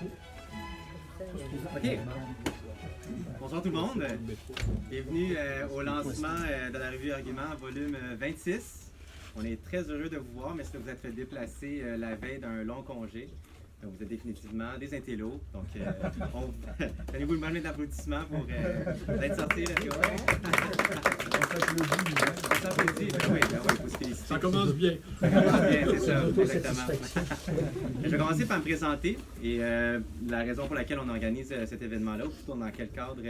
OK. Bonjour tout le monde. Bienvenue au lancement de la revue Argument, volume 26. On est très heureux de vous voir, mais si vous êtes fait déplacer la veille d'un long congé, donc vous êtes définitivement des intellos. Donc, donnez-vous le même d'applaudissements pour être sortis. On s'applaudit. Oui, il faut se féliciter. Ça commence bien. Ça commence bien, c'est ça, exactement. Je vais commencer par me présenter et la raison pour laquelle on organise cet événement-là, ou plutôt dans quel cadre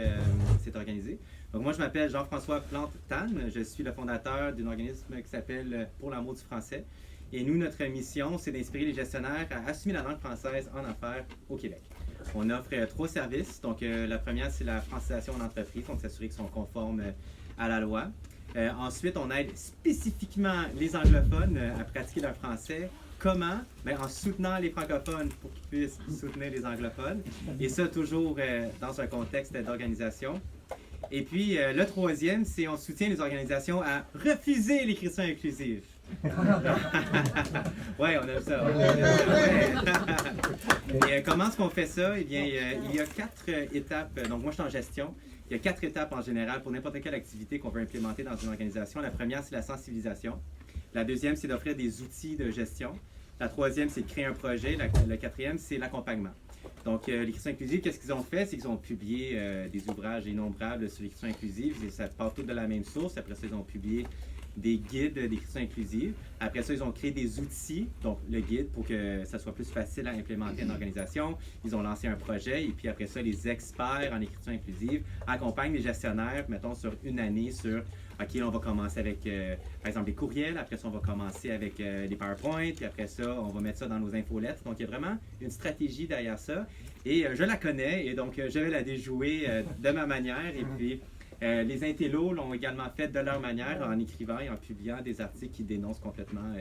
c'est organisé. Donc moi, je m'appelle Jean-François Plante-Tanne. Je suis le fondateur d'un organisme qui s'appelle Pour l'amour du français. Et nous, notre mission, c'est d'inspirer les gestionnaires à assumer la langue française en affaires au Québec. On offre 3 services. Donc, la première, c'est la francisation en entreprise, donc s'assurer qu'ils sont conformes à la loi. Ensuite, on aide spécifiquement les anglophones à pratiquer leur français. Comment? Bien, en soutenant les francophones pour qu'ils puissent soutenir les anglophones. Et ça, toujours dans un contexte d'organisation. Et puis, le troisième, c'est on soutient les organisations à refuser l'écriture inclusive. Oui, on aime ça. Et comment est-ce qu'on fait ça? Eh bien, il y a 4 étapes. Donc, moi, je suis en gestion. Il y a 4 étapes en général pour n'importe quelle activité qu'on veut implémenter dans une organisation. La première, c'est la sensibilisation. La deuxième, c'est d'offrir des outils de gestion. La troisième, c'est de créer un projet. Le quatrième, c'est l'accompagnement. Donc, l'écriture inclusive, qu'est-ce qu'ils ont fait? C'est qu'ils ont publié des ouvrages innombrables sur l'écriture inclusive. Ça part tout de la même source. Après ça, ils ont publié des guides d'écriture inclusive. Après ça, ils ont créé des outils, donc le guide, pour que ça soit plus facile à implémenter en organisation. Ils ont lancé un projet et puis après ça, les experts en écriture inclusive accompagnent les gestionnaires, mettons, sur une année sur OK, là, on va commencer avec, par exemple, les courriels. Après ça, on va commencer avec les PowerPoint. Puis après ça, on va mettre ça dans nos infolettres. Donc, il y a vraiment une stratégie derrière ça. Et je la connais et donc je vais la déjouer de ma manière. Et puis, les intellos l'ont également fait de leur manière en écrivant et en publiant des articles qui dénoncent complètement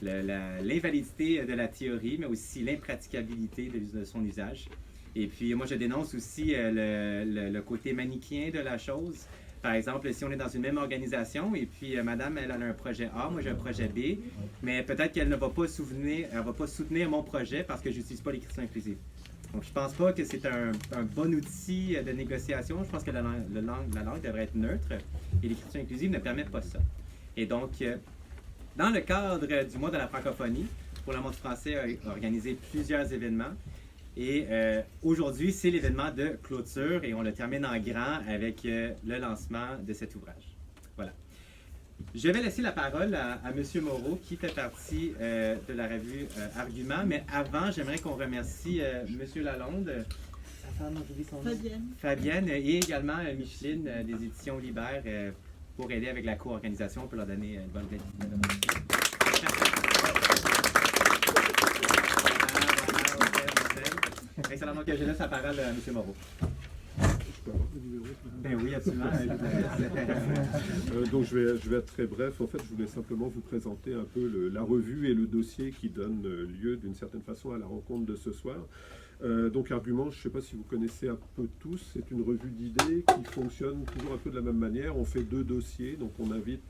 l'invalidité de la théorie, mais aussi l'impraticabilité de son usage. Et puis, moi, je dénonce aussi le côté manichéen de la chose. Par exemple, si on est dans une même organisation et puis madame, elle a un projet A, moi j'ai un projet B, mais peut-être qu'elle ne va pas soutenir mon projet parce que je n'utilise pas l'écriture inclusive. Donc, je ne pense pas que c'est un bon outil de négociation. Je pense que la langue devrait être neutre et l'écriture inclusive ne permet pas ça. Et donc, dans le cadre du mois de la francophonie, Pour l'amour du français a organisé plusieurs événements. Et aujourd'hui, c'est l'événement de clôture et on le termine en grand avec le lancement de cet ouvrage. Voilà. Je vais laisser la parole à M. Moreau qui fait partie de la revue Argument. Mais avant, j'aimerais qu'on remercie M. Lalonde, sa femme, j'ai son nom. Fabienne et également Micheline des éditions Libère pour aider avec la co-organisation. On peut leur donner une bonne tête. Excellent. Donc, je laisse la parole à M. Moreau. Ben oui, absolument. Donc je vais être très bref. En fait, je voulais simplement vous présenter un peu la revue et le dossier qui donne lieu d'une certaine façon à la rencontre de ce soir. Donc Argument, je ne sais pas si vous connaissez un peu tous, c'est une revue d'idées qui fonctionne toujours un peu de la même manière. On fait 2 dossiers, donc on invite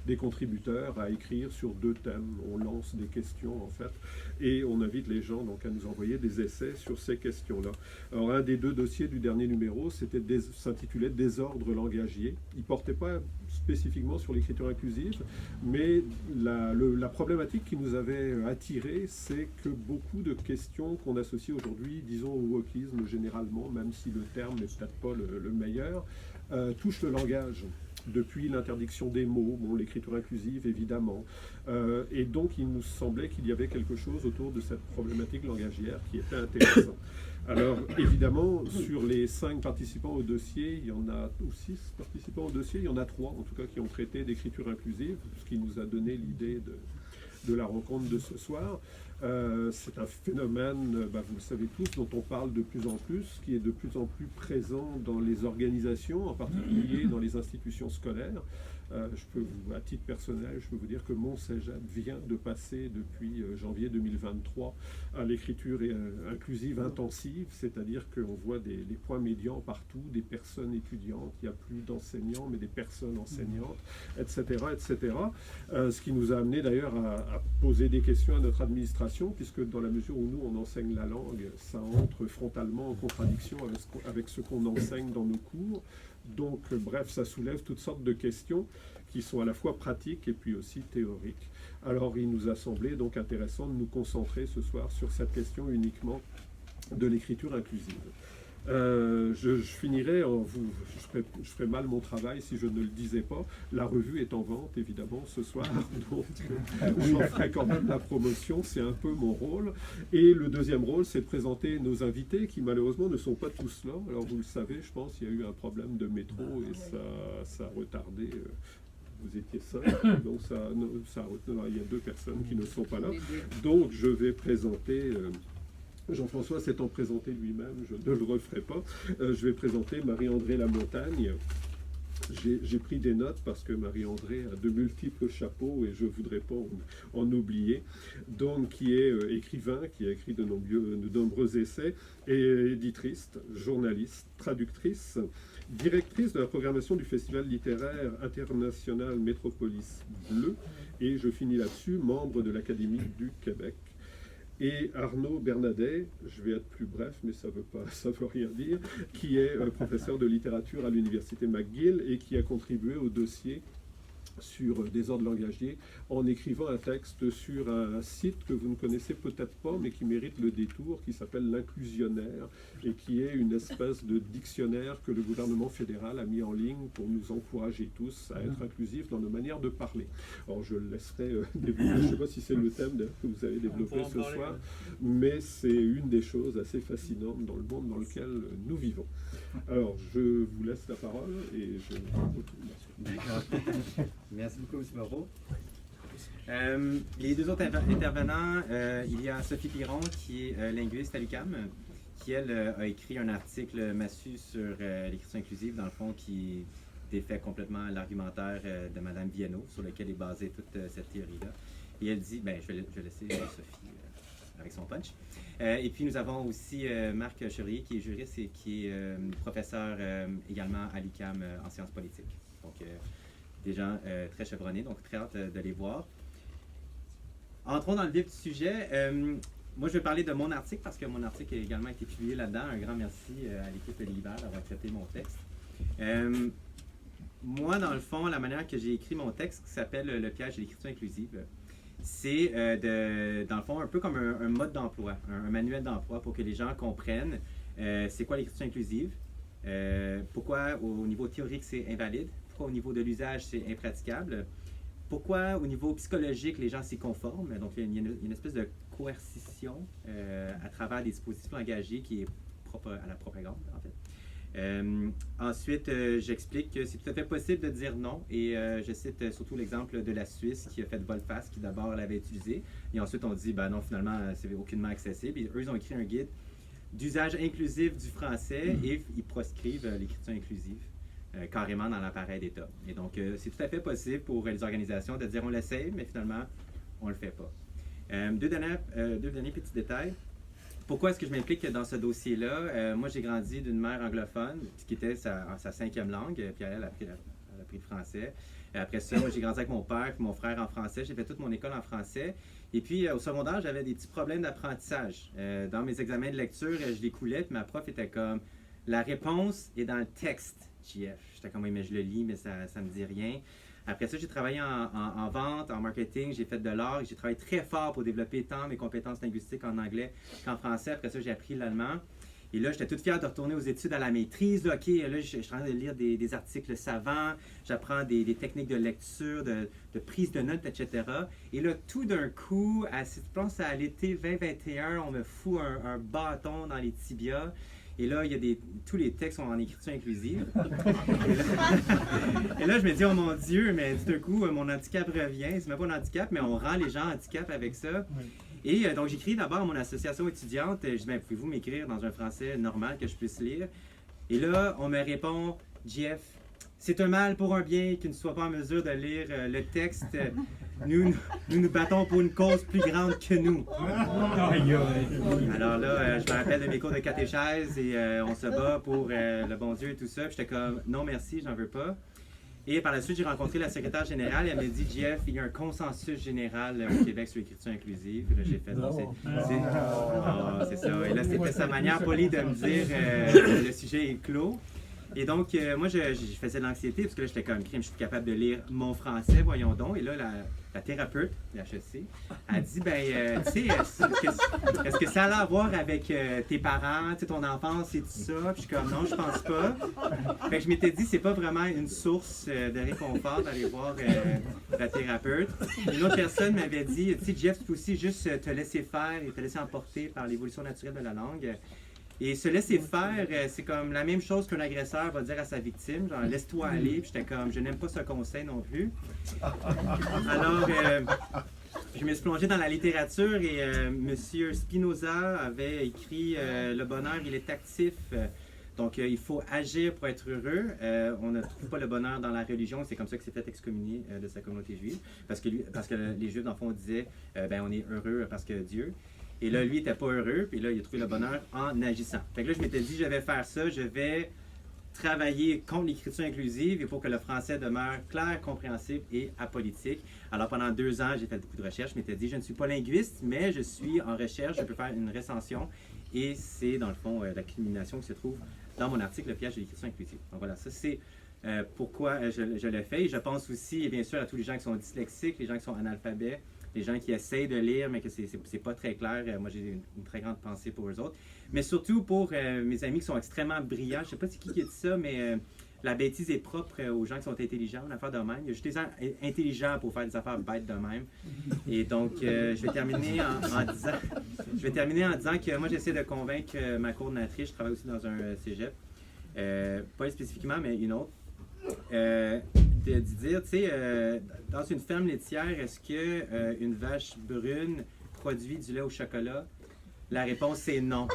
des contributeurs à écrire sur 2 thèmes. On lance des questions en fait et on invite les gens donc à nous envoyer des essais sur ces questions-là. Alors un des 2 dossiers du dernier numéro s'intitulait Désordre langagier. Il ne portait pas spécifiquement sur l'écriture inclusive, mais la problématique qui nous avait attiré, c'est que beaucoup de questions qu'on associe aujourd'hui, disons au wokisme généralement, même si le terme n'est peut-être pas le meilleur, touchent le langage. Depuis l'interdiction des mots, bon, l'écriture inclusive évidemment, et donc il nous semblait qu'il y avait quelque chose autour de cette problématique langagière qui était intéressant. Alors évidemment, sur les 5 participants au dossier, il y en a, ou 6 participants au dossier, il y en a 3 en tout cas qui ont traité d'écriture inclusive, ce qui nous a donné l'idée de la rencontre de ce soir. C'est un phénomène, vous le savez tous, dont on parle de plus en plus, qui est de plus en plus présent dans les organisations, en particulier dans les institutions scolaires. À titre personnel, je peux vous dire que mon cégep vient de passer depuis janvier 2023 à l'écriture inclusive intensive, c'est-à-dire qu'on voit des points médians partout, des personnes étudiantes, il n'y a plus d'enseignants, mais des personnes enseignantes, etc. etc. Ce qui nous a amené d'ailleurs à poser des questions à notre administration, puisque dans la mesure où nous, on enseigne la langue, ça entre frontalement en contradiction avec ce qu'on enseigne dans nos cours. Donc, bref, ça soulève toutes sortes de questions qui sont à la fois pratiques et puis aussi théoriques. Alors, il nous a semblé donc intéressant de nous concentrer ce soir sur cette question uniquement de l'écriture inclusive. Je finirai, je ferais mal mon travail si je ne le disais pas. La revue est en vente, évidemment, ce soir, donc j'en ferai quand même la promotion, c'est un peu mon rôle. Et le deuxième rôle, c'est de présenter nos invités, qui malheureusement ne sont pas tous là. Alors vous le savez, je pense, il y a eu un problème de métro et ça a retardé... Vous étiez seul, donc il y a 2 personnes qui ne sont pas là. Donc je vais présenter... Jean-François s'étant présenté lui-même, je ne le referai pas. Je vais présenter Marie-Andrée Lamontagne. J'ai pris des notes parce que Marie-Andrée a de multiples chapeaux et je ne voudrais pas en oublier. Donc, qui est écrivain, qui a écrit de nombreux essais, et éditrice, journaliste, traductrice, directrice de la programmation du Festival littéraire international Métropolis Bleu, et je finis là-dessus, membre de l'Académie du Québec. Et Arnaud Bernadet, je vais être plus bref, mais ça veut rien dire, qui est professeur de littérature à l'université McGill et qui a contribué au dossier sur désordre langagier en écrivant un texte sur un site que vous ne connaissez peut-être pas, mais qui mérite le détour, qui s'appelle l'Inclusionnaire, et qui est une espèce de dictionnaire que le gouvernement fédéral a mis en ligne pour nous encourager tous à être inclusifs dans nos manières de parler. Alors je le laisserai développer, je ne sais pas si c'est le thème que vous avez développé ce soir, mais c'est une des choses assez fascinantes dans le monde dans lequel nous vivons. Alors je vous laisse la parole et je vous retrouve. Merci beaucoup, M. Moreau. Les 2 autres intervenants, il y a Sophie Piron, qui est linguiste à l'UQAM, qui, elle, a écrit un article massu sur l'écriture inclusive, dans le fond, qui défait complètement l'argumentaire de Mme Viano, sur lequel est basée toute cette théorie-là. Et elle dit, je vais laisser Sophie avec son punch. Et puis, nous avons aussi Marc Chevrier, qui est juriste et qui est professeur également à l'UQAM en sciences politiques. Donc, des gens très chevronnés, donc très hâte de les voir. Entrons dans le vif du sujet. Moi, je vais parler de mon article parce que mon article a également été publié là-dedans. Un grand merci à l'équipe Libère d'avoir accepté mon texte. Moi, dans le fond, la manière que j'ai écrit mon texte, qui s'appelle Le piège de l'écriture inclusive, c'est dans le fond un peu comme un mode d'emploi, un manuel d'emploi pour que les gens comprennent c'est quoi l'écriture inclusive, pourquoi au niveau théorique c'est invalide, pourquoi au niveau de l'usage c'est impraticable, pourquoi au niveau psychologique les gens s'y conforment. Donc il y a une espèce de coercition à travers des dispositifs engagés qui est propre à la propagande en fait. Ensuite, j'explique que c'est tout à fait possible de dire non et je cite surtout l'exemple de la Suisse qui a fait volte-face, qui d'abord l'avait utilisé et ensuite on dit non, finalement c'est aucunement accessible. Et eux, ils ont écrit un guide d'usage inclusif du français et ils proscrivent l'écriture inclusive carrément dans l'appareil d'État. Et donc, c'est tout à fait possible pour les organisations de dire on l'essaye, mais finalement, on ne le fait pas. Deux derniers petits détails. Pourquoi est-ce que je m'implique dans ce dossier-là? Moi, j'ai grandi d'une mère anglophone, qui était sa 5e langue, puis elle a appris le français. Après ça, moi, j'ai grandi avec mon père et mon frère en français. J'ai fait toute mon école en français. Et puis, au secondaire, j'avais des petits problèmes d'apprentissage. Dans mes examens de lecture, je les coulais, puis ma prof était comme « La réponse est dans le texte, JF. » J'étais comme « Oui, mais je le lis, mais ça ne me dit rien. » Après ça, j'ai travaillé en vente, en marketing, j'ai fait de l'art. J'ai travaillé très fort pour développer tant mes compétences linguistiques en anglais qu'en français. Après ça, j'ai appris l'allemand. Et là, j'étais toute fière de retourner aux études à la maîtrise. Là, OK, là, je suis en train de lire des articles savants. J'apprends des techniques de lecture, de prise de notes, etc. Et là, tout d'un coup, je pense à l'été 2021, on me fout un bâton dans les tibias. Et là, tous les textes sont en écriture inclusive. Et là, je me dis, oh mon Dieu, mais tout d'un coup, mon handicap revient. C'est même pas un handicap, mais on rend les gens handicap avec ça. Oui. Et donc, j'écris d'abord à mon association étudiante. Je dis, pouvez-vous m'écrire dans un français normal que je puisse lire? Et là, on me répond, Jeff, c'est un mal pour un bien qui ne soit pas en mesure de lire le texte. Nous battons pour une cause plus grande que nous. Alors là, je me rappelle de mes cours de catéchèse et on se bat pour le bon Dieu et tout ça. Puis j'étais comme, non merci, j'en veux pas. Et par la suite, j'ai rencontré la secrétaire générale et elle m'a dit, Jeff, il y a un consensus général au Québec sur l'écriture inclusive. Et là, j'ai fait, non, c'est ça. Et là, c'était sa manière polie de me dire, le sujet est clos. Et donc, moi, je faisais de l'anxiété parce que là, j'étais comme crime, je suis capable de lire mon français, voyons donc. Et là, la thérapeute, la HEC, a dit, ben, tu sais, est-ce que ça a à voir avec tes parents, ton enfance et tout ça? Puis je suis comme, non, je pense pas. Fait que je m'étais dit, c'est pas vraiment une source de réconfort d'aller voir la thérapeute. Une autre personne m'avait dit, tu sais, Jeff, tu peux aussi juste te laisser faire et te laisser emporter par l'évolution naturelle de la langue. Et se laisser faire, c'est comme la même chose qu'un agresseur va dire à sa victime, genre laisse-toi aller. Puis j'étais comme, je n'aime pas ce conseil non plus. Alors, je me suis plongé dans la littérature et M. Spinoza avait écrit Le bonheur, il est actif. Donc, il faut agir pour être heureux. On ne trouve pas le bonheur dans la religion. C'est comme ça que s'est fait excommunier de sa communauté juive. Parce que les Juifs, dans le fond, disaient ben, on est heureux parce que Dieu. Et là, lui, il n'était pas heureux, puis là, il a trouvé le bonheur en agissant. Fait que là, je m'étais dit, je vais faire ça, je vais travailler contre l'écriture inclusive et pour que le français demeure clair, compréhensible et apolitique. Alors, pendant 2 ans, j'ai fait beaucoup de recherches. Je m'étais dit, je ne suis pas linguiste, mais je suis en recherche, je peux faire une recension. Et c'est, dans le fond, la culmination qui se trouve dans mon article, Le piège de l'écriture inclusive. Donc voilà, ça, c'est pourquoi je le fais. Et je pense aussi, bien sûr, à tous les gens qui sont dyslexiques, les gens qui sont analphabètes, les gens qui essayent de lire, mais que c'est pas très clair. Moi, j'ai une très grande pensée pour eux autres. Mais surtout pour mes amis qui sont extrêmement brillants. Je sais pas c'est qui a dit ça, mais la bêtise est propre aux gens qui sont intelligents, une affaire de même. Il y a juste des gens intelligents pour faire des affaires bêtes de même. Et donc, je vais terminer en disant que moi, j'essaie de convaincre ma coordonnatrice. Je travaille aussi dans un cégep. Pas spécifiquement, mais une autre. De dire, tu sais, dans une ferme laitière, est-ce que une vache brune produit du lait au chocolat? La réponse est non.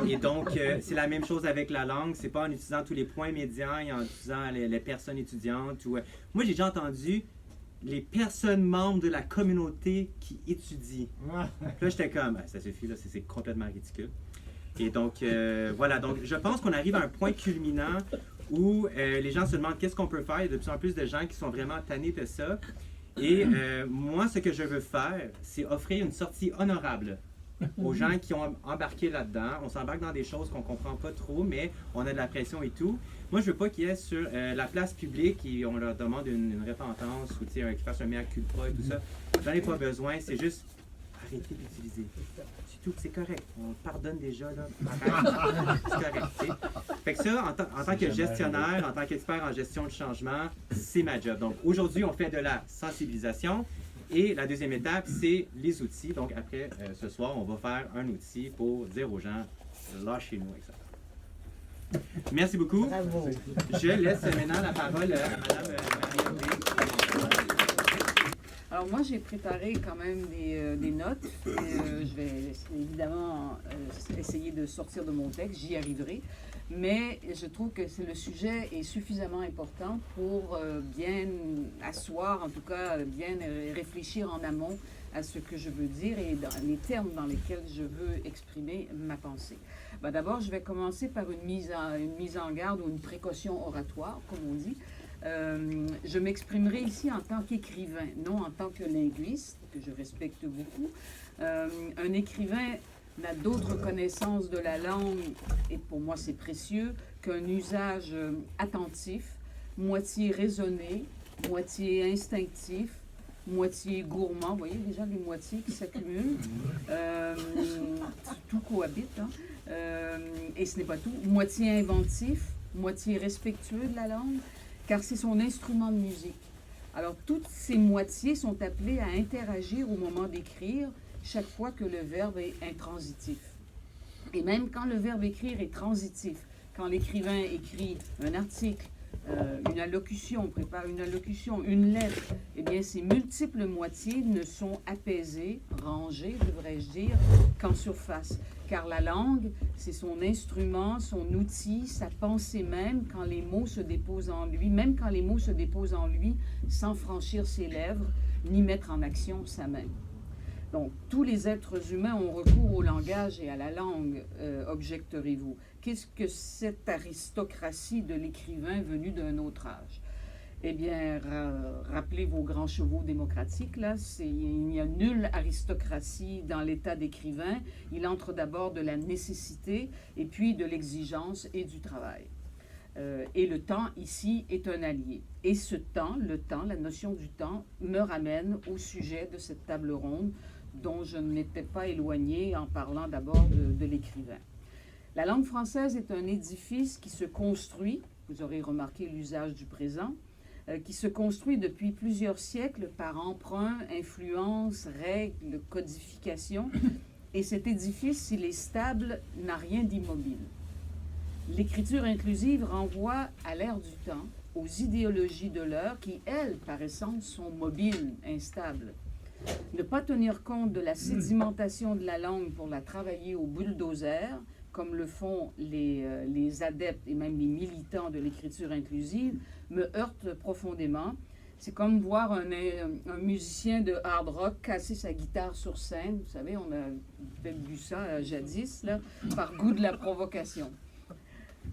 Et donc, c'est la même chose avec la langue. C'est pas en utilisant tous les points médians et en utilisant les personnes étudiantes. Moi, j'ai déjà entendu les personnes membres de la communauté qui étudient. Là, j'étais comme, ça suffit, là, c'est complètement ridicule. Et donc, voilà. Donc, je pense qu'on arrive à un point culminant où les gens se demandent qu'est-ce qu'on peut faire. Il y a de plus en plus de gens qui sont vraiment tannés de ça. Et moi, ce que je veux faire, c'est offrir une sortie honorable aux gens qui ont embarqué là-dedans. On s'embarque dans des choses qu'on ne comprend pas trop, mais on a de la pression et tout. Moi, je veux pas qu'il y ait sur la place publique et on leur demande une repentance ou qu'ils fassent un mea culpa et tout ça. J'en ai pas besoin, c'est juste arrêter d'utiliser. C'est tout, c'est correct. On pardonne déjà, là. C'est correct, tu sais. Fait que ça, en tant que gestionnaire, en tant qu'expert en gestion de changement, c'est ma job. Donc, aujourd'hui, on fait de la sensibilisation. Et la deuxième étape, c'est les outils. Donc, après, ce soir, on va faire un outil pour dire aux gens, lâchez-nous avec ça. Merci beaucoup. Bravo. Je laisse maintenant la parole à Mme Marie-André. Alors moi, j'ai préparé quand même des notes. Je vais évidemment essayer de sortir de mon texte, j'y arriverai. Mais je trouve que le sujet est suffisamment important pour bien asseoir, en tout cas bien réfléchir en amont à ce que je veux dire et dans les termes dans lesquels je veux exprimer ma pensée. Ben, d'abord, je vais commencer par une mise en garde ou une précaution oratoire, comme on dit. Je m'exprimerai ici en tant qu'écrivain, non en tant que linguiste, que je respecte beaucoup. Un écrivain n'a d'autre connaissance de la langue, et pour moi c'est précieux, qu'un usage attentif, moitié raisonné, moitié instinctif, moitié gourmand. Vous voyez déjà les moitiés qui s'accumulent. Tout cohabite, hein. Et ce n'est pas tout. Moitié inventif, moitié respectueux de la langue, car c'est son instrument de musique. Alors, toutes ces moitiés sont appelées à interagir au moment d'écrire, chaque fois que le verbe est intransitif. Et même quand le verbe écrire est transitif, quand l'écrivain écrit un article, une allocution, on prépare une allocution, une lettre, eh bien, ces multiples moitiés ne sont apaisées, rangées, devrais-je dire, qu'en surface. Car la langue, c'est son instrument, son outil, sa pensée même, quand les mots se déposent en lui, même quand les mots se déposent en lui, sans franchir ses lèvres, ni mettre en action sa main. Donc, tous les êtres humains ont recours au langage et à la langue, objecterez-vous. Qu'est-ce que cette aristocratie de l'écrivain venu d'un autre âge? Eh bien, rappelez vos grands chevaux démocratiques, là, il n'y a nulle aristocratie dans l'état d'écrivain. Il entre d'abord de la nécessité et puis de l'exigence et du travail. Et le temps, ici, est un allié. Et ce temps, le temps, la notion du temps, me ramène au sujet de cette table ronde dont je ne m'étais pas éloignée en parlant d'abord de l'écrivain. La langue française est un édifice qui se construit, vous aurez remarqué l'usage du présent, qui se construit depuis plusieurs siècles par emprunt, influence, règles, codification. Et cet édifice, s'il est stable, n'a rien d'immobile. L'écriture inclusive renvoie à l'ère du temps, aux idéologies de l'heure qui, elles, par essence, sont mobiles, instables. Ne pas tenir compte de la sédimentation de la langue pour la travailler au bulldozer, comme le font les adeptes et même les militants de l'écriture inclusive, me heurte profondément. C'est comme voir un musicien de hard rock casser sa guitare sur scène. Vous savez, on a peut-être vu ça jadis, là, par goût de la provocation.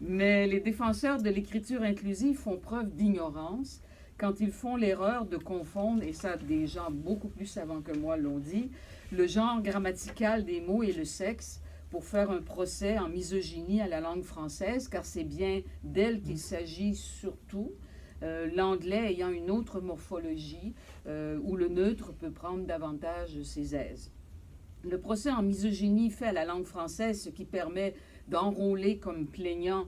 Mais les défenseurs de l'écriture inclusive font preuve d'ignorance quand ils font l'erreur de confondre, et ça des gens beaucoup plus savants que moi l'ont dit, le genre grammatical des mots et le sexe pour faire un procès en misogynie à la langue française, car c'est bien d'elle qu'il s'agit surtout, l'anglais ayant une autre morphologie où le neutre peut prendre davantage ses aises. Le procès en misogynie fait à la langue française, ce qui permet d'enrôler comme plaignant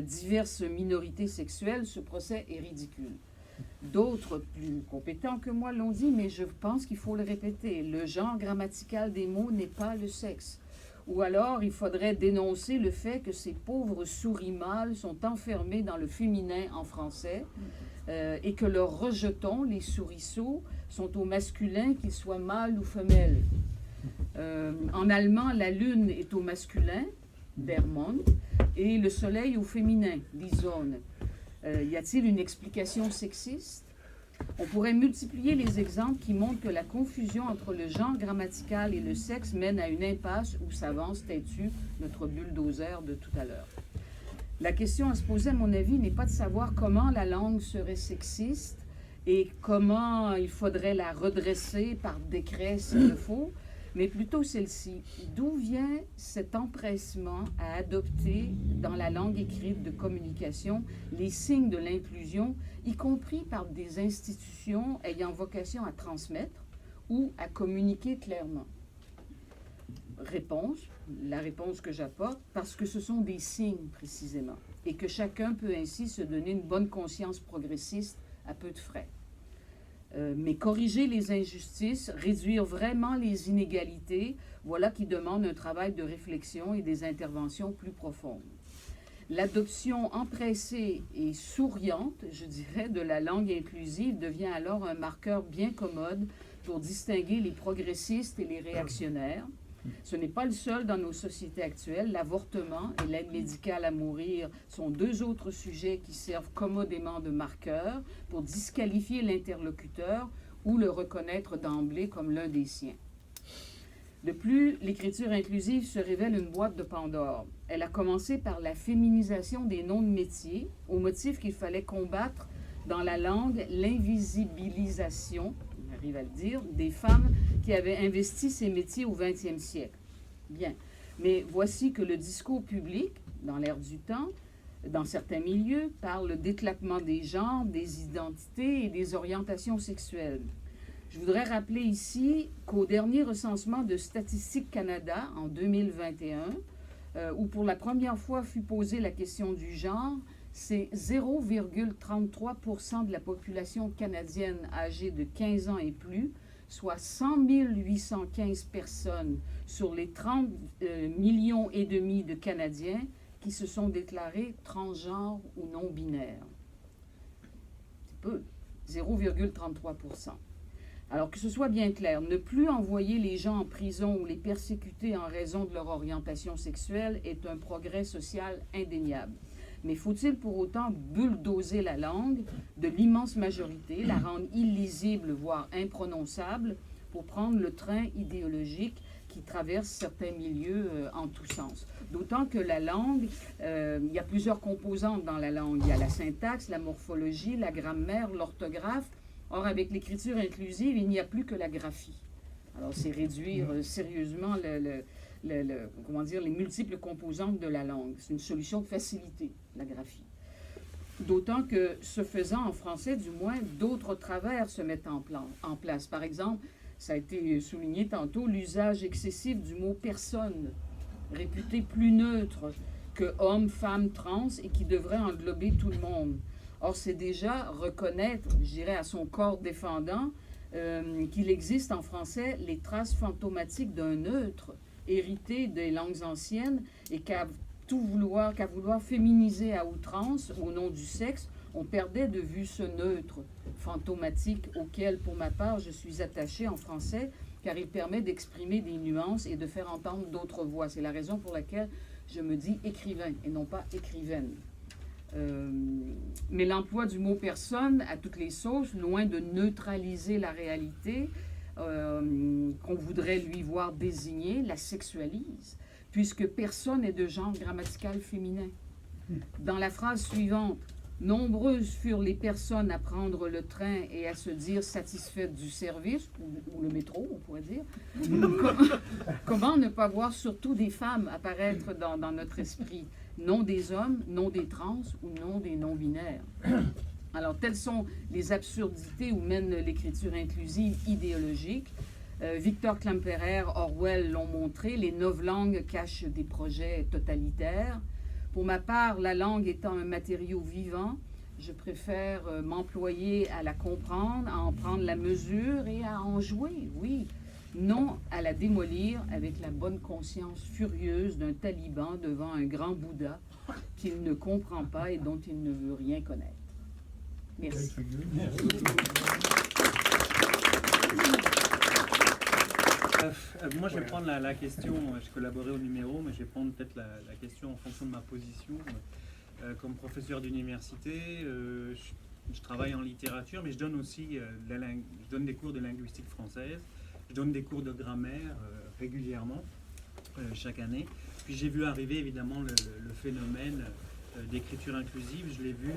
diverses minorités sexuelles, ce procès est ridicule. D'autres plus compétents que moi l'ont dit, mais je pense qu'il faut le répéter. Le genre grammatical des mots n'est pas le sexe. Ou alors, il faudrait dénoncer le fait que ces pauvres souris mâles sont enfermés dans le féminin en français et que leurs rejetons, les souriceaux, sont au masculin, qu'ils soient mâles ou femelles. En allemand, la lune est au masculin, der Mond, et le soleil au féminin, die Sonne. Y a-t-il une explication sexiste? On pourrait multiplier les exemples qui montrent que la confusion entre le genre grammatical et le sexe mène à une impasse où s'avance têtu notre bulldozer de tout à l'heure. La question à se poser, à mon avis, n'est pas de savoir comment la langue serait sexiste et comment il faudrait la redresser par décret s'il le faut, mais plutôt celle-ci. D'où vient cet empressement à adopter dans la langue écrite de communication les signes de l'inclusion, y compris par des institutions ayant vocation à transmettre ou à communiquer clairement? Réponse, la réponse que j'apporte, parce que ce sont des signes précisément, et que chacun peut ainsi se donner une bonne conscience progressiste à peu de frais. Mais corriger les injustices, réduire vraiment les inégalités, voilà qui demande un travail de réflexion et des interventions plus profondes. L'adoption empressée et souriante, je dirais, de la langue inclusive devient alors un marqueur bien commode pour distinguer les progressistes et les réactionnaires. Ce n'est pas le seul dans nos sociétés actuelles. L'avortement et l'aide médicale à mourir sont deux autres sujets qui servent commodément de marqueurs pour disqualifier l'interlocuteur ou le reconnaître d'emblée comme l'un des siens. De plus, l'écriture inclusive se révèle une boîte de Pandore. Elle a commencé par la féminisation des noms de métiers, au motif qu'il fallait combattre dans la langue l'invisibilisation, on arrive à le dire, des femmes qui avaient investi ces métiers au XXe siècle. Bien, mais voici que le discours public, dans l'ère du temps, dans certains milieux, parle d'éclatement des genres, des identités et des orientations sexuelles. Je voudrais rappeler ici qu'au dernier recensement de Statistique Canada en 2021, où pour la première fois fut posée la question du genre, c'est 0,33% de la population canadienne âgée de 15 ans et plus, soit 100 815 personnes sur les 30 millions et demi de Canadiens qui se sont déclarés transgenres ou non-binaires. peu, 0,33%. Alors que ce soit bien clair, ne plus envoyer les gens en prison ou les persécuter en raison de leur orientation sexuelle est un progrès social indéniable. Mais faut-il pour autant bulldozer la langue de l'immense majorité, la rendre illisible, voire imprononçable, pour prendre le train idéologique qui traverse certains milieux en tous sens? D'autant que la langue, il y a plusieurs composantes dans la langue. Il y a la syntaxe, la morphologie, la grammaire, l'orthographe. Or, avec l'écriture inclusive, il n'y a plus que la graphie. Alors, c'est réduire sérieusement les multiples composantes de la langue. C'est une solution de facilité, la graphie. D'autant que, ce faisant en français, du moins, d'autres travers se mettent en place. Par exemple, ça a été souligné tantôt, l'usage excessif du mot « personne », réputé plus neutre que « homme, femme, trans » et qui devrait englober tout le monde. Or, c'est déjà reconnaître, je dirais à son corps défendant, qu'il existe en français les traces fantomatiques d'un neutre hérité des langues anciennes et qu'à vouloir féminiser à outrance au nom du sexe, on perdait de vue ce neutre fantomatique auquel, pour ma part, je suis attachée en français, car il permet d'exprimer des nuances et de faire entendre d'autres voix. C'est la raison pour laquelle je me dis écrivain et non pas écrivaine. Mais l'emploi du mot « personne » à toutes les sauces, loin de neutraliser la réalité qu'on voudrait lui voir désigner, la sexualise, puisque personne n'est de genre grammatical féminin. Dans la phrase suivante, « Nombreuses furent les personnes à prendre le train et à se dire satisfaites du service, ou le métro, on pourrait dire. Comment ne pas voir surtout des femmes apparaître dans notre esprit, non des hommes, non des trans ou non des non-binaires. Alors, telles sont les absurdités où mène l'écriture inclusive idéologique. Victor Klemperer, Orwell l'ont montré, les novlangues cachent des projets totalitaires. Pour ma part, la langue étant un matériau vivant, je préfère m'employer à la comprendre, à en prendre la mesure et à en jouer, oui. Non à la démolir avec la bonne conscience furieuse d'un taliban devant un grand Bouddha qu'il ne comprend pas et dont il ne veut rien connaître. Merci. Moi, je vais prendre la question, je collaborais au numéro, mais je vais prendre peut-être la question en fonction de ma position. Comme professeur d'université, je travaille en littérature, mais je donne aussi je donne des cours de linguistique française. Je donne des cours de grammaire régulièrement, chaque année. Puis j'ai vu arriver évidemment le phénomène d'écriture inclusive. Je l'ai vu,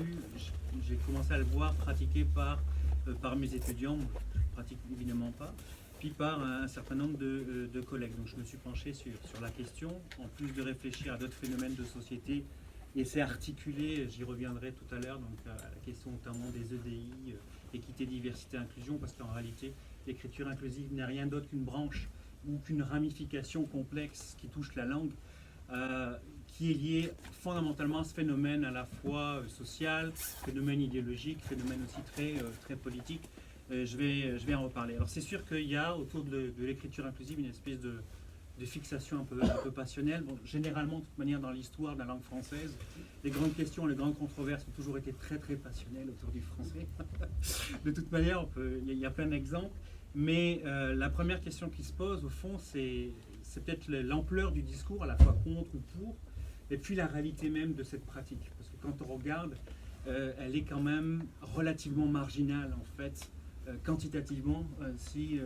j'ai commencé à le voir pratiqué par mes étudiants, je ne pratique évidemment pas, puis par un certain nombre de collègues. Donc je me suis penché sur la question, en plus de réfléchir à d'autres phénomènes de société, et c'est articulé, j'y reviendrai tout à l'heure, donc à la question notamment des EDI, équité, diversité, inclusion, parce qu'en réalité, l'écriture inclusive n'est rien d'autre qu'une branche ou qu'une ramification complexe qui touche la langue, qui est liée fondamentalement à ce phénomène à la fois social, phénomène idéologique, phénomène aussi très politique. Je vais en reparler. Alors c'est sûr qu'il y a autour de l'écriture inclusive une espèce de fixation un peu passionnelle. Bon, généralement, de toute manière, dans l'histoire de la langue française, les grandes questions, les grandes controverses ont toujours été très passionnelles autour du français. De toute manière, il y a plein d'exemples. Mais la première question qui se pose, au fond, c'est peut-être l'ampleur du discours, à la fois contre ou pour, et puis la réalité même de cette pratique. Parce que quand on regarde, elle est quand même relativement marginale, en fait, quantitativement, si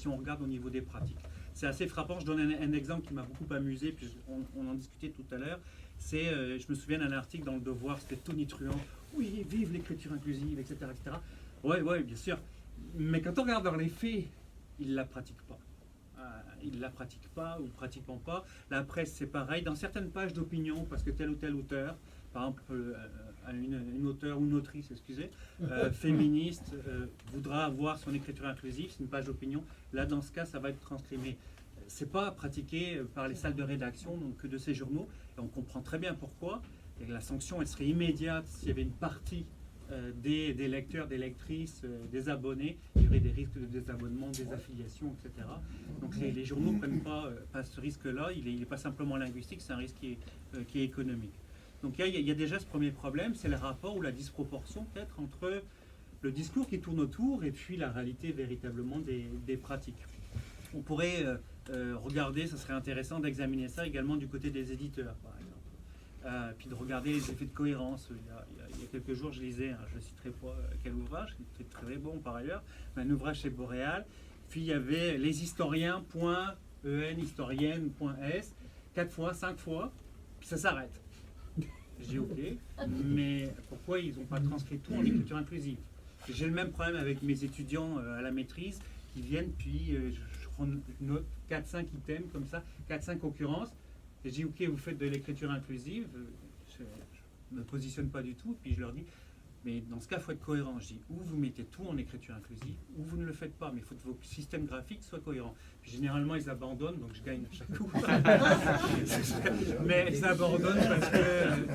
on regarde au niveau des pratiques. C'est assez frappant. Je donne un exemple qui m'a beaucoup amusé, puis on en discutait tout à l'heure. Je me souviens d'un article dans Le Devoir, c'était tonitruant. Oui, vive l'écriture inclusive, etc. etc. Ouais, bien sûr. Mais quand on regarde dans les faits, ils ne la pratiquent pas. Ils ne la pratiquent pas ou pratiquement pas. La presse, c'est pareil. Dans certaines pages d'opinion, parce que tel ou tel auteur, par exemple, une auteure ou une autrice, féministe, voudra avoir son écriture inclusive, c'est une page d'opinion. Là, dans ce cas, ça va être transcrit. Mais ce n'est pas pratiqué par les salles de rédaction donc, de ces journaux. Et on comprend très bien pourquoi. Et la sanction, elle serait immédiate s'il y avait une partie des lecteurs, des lectrices, des abonnés. Il y aurait des risques de désabonnement, désaffiliation, etc. Donc les journaux ne prennent pas ce risque-là. Il n'est pas simplement linguistique, c'est un risque qui est économique. Donc il y a déjà ce premier problème, c'est le rapport ou la disproportion peut-être entre le discours qui tourne autour et puis la réalité véritablement des pratiques. On pourrait regarder, ça serait intéressant d'examiner ça également du côté des éditeurs, par exemple. Puis de regarder les effets de cohérence. Il y a quelques jours, je lisais, je ne citerai pas quel ouvrage, qui était très bon par ailleurs, mais un ouvrage chez Boréal. Puis il y avait leshistoriens.en, historienne.s, 4 fois, 5 fois, puis ça s'arrête. Je dis ok, mais pourquoi ils n'ont pas transcrit tout en écriture inclusive? J'ai le même problème avec mes étudiants à la maîtrise qui viennent, puis je prends une note 4-5 items comme ça, 4-5 occurrences. Et je dis ok, vous faites de l'écriture inclusive, je ne me positionne pas du tout, puis je leur dis, mais dans ce cas, il faut être cohérent. Je dis, ou vous mettez tout en écriture inclusive, ou vous ne le faites pas, mais il faut que vos systèmes graphiques soient cohérents. Puis généralement, ils abandonnent, donc je gagne à chaque coup. Mais ils abandonnent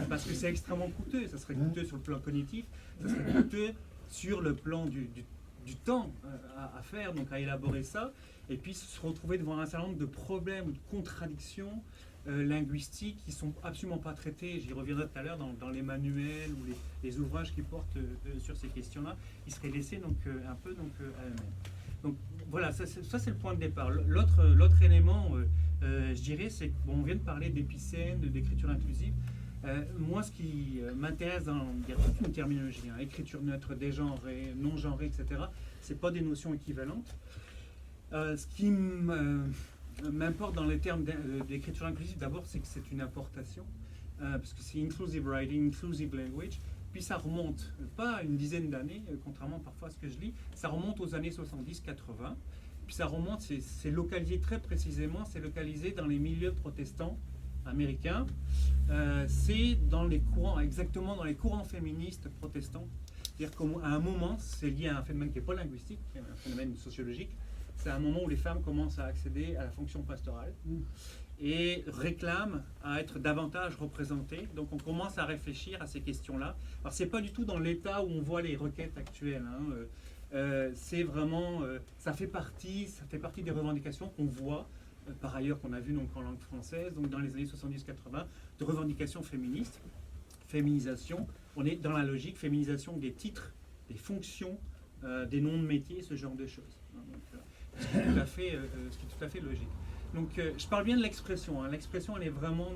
parce que c'est extrêmement coûteux. Ça serait coûteux sur le plan cognitif, ça serait coûteux sur le plan du temps à faire, donc à élaborer ça, et puis se retrouver devant un certain nombre de problèmes ou de contradictions linguistiques qui ne sont absolument pas traités. J'y reviendrai tout à l'heure dans les manuels ou les ouvrages qui portent sur ces questions-là. Ils seraient laissés donc, un peu à eux-mêmes. Donc voilà, ça c'est le point de départ. L'autre élément, je dirais, c'est qu'on vient de parler d'épicène, d'écriture inclusive. Moi, ce qui m'intéresse, il y a toute une terminologie, écriture neutre, dégenrée, non-genrée, etc. Ce n'est pas des notions équivalentes. Ce qui m'importe dans les termes d'écriture inclusive, d'abord, c'est que c'est une importation, parce que c'est inclusive writing, inclusive language, puis ça remonte, pas une dizaine d'années, contrairement parfois à ce que je lis, ça remonte aux années 70-80, puis ça remonte, c'est localisé très précisément, c'est localisé dans les milieux protestants américains, c'est dans les courants, exactement dans les courants féministes protestants, c'est-à-dire qu'à un moment, c'est lié à un phénomène qui n'est pas linguistique, qui est un phénomène sociologique. C'est un moment où les femmes commencent à accéder à la fonction pastorale et réclament à être davantage représentées. Donc on commence à réfléchir à ces questions-là. Alors c'est pas du tout dans l'état où on voit les requêtes actuelles. C'est vraiment, ça fait partie des revendications qu'on voit, par ailleurs qu'on a vu donc en langue française, donc dans les années 70-80, de revendications féministes. Féminisation, on est dans la logique, féminisation des titres, des fonctions, des noms de métiers, ce genre de choses. Ce qui est tout à fait logique. Donc, je parle bien de l'expression. L'expression, elle est vraiment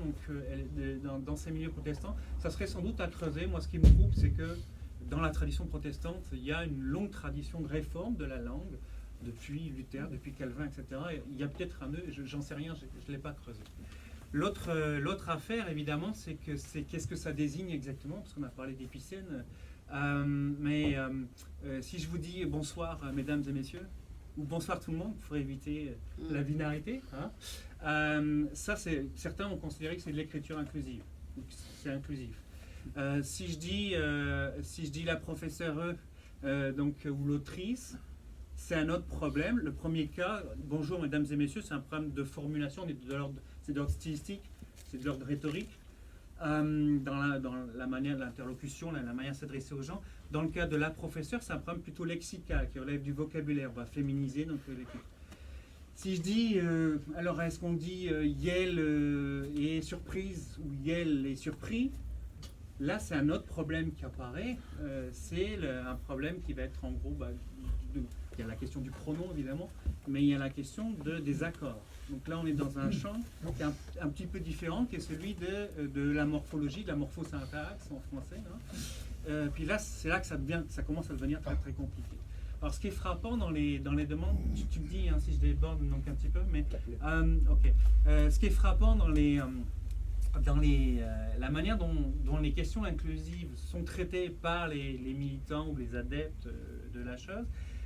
dans ces milieux protestants. Ça serait sans doute à creuser. Moi, ce qui me groupe, c'est que dans la tradition protestante, il y a une longue tradition de réforme de la langue, depuis Luther, depuis Calvin, etc. Il y a peut-être un nœud, j'en sais rien, je ne l'ai pas creusé. L'autre affaire, évidemment, c'est qu'est-ce que ça désigne exactement, parce qu'on a parlé d'épicène. Si je vous dis bonsoir, mesdames et messieurs, ou bonsoir tout le monde, il faudrait éviter la binarité. Certains ont considéré que c'est de l'écriture inclusive. C'est inclusif. Si je dis la professeure ou l'autrice, c'est un autre problème. Le premier cas, bonjour mesdames et messieurs, c'est un problème de formulation, c'est de l'ordre stylistique, c'est de l'ordre rhétorique. Dans la manière de l'interlocution, la manière de s'adresser aux gens. Dans le cas de la professeure, c'est un problème plutôt lexical qui relève du vocabulaire. On va féminiser donc l'équipe. Si je dis, alors est-ce qu'on dit Yel est surprise ou Yel est surpris? Là, c'est un autre problème qui apparaît. C'est un problème qui va être en gros, il y a la question du pronom évidemment, mais il y a la question des accords. Donc là, on est dans un champ qui est un petit peu différent, qui est celui de la morphologie, de la morphosyntaxe en français. Puis là, c'est là que ça commence à devenir très très compliqué. Alors, ce qui est frappant dans les demandes, tu me dis si je déborde donc un petit peu, mais ok. Ce qui est frappant dans la manière dont les questions inclusives sont traitées par les militants ou les adeptes de la chose,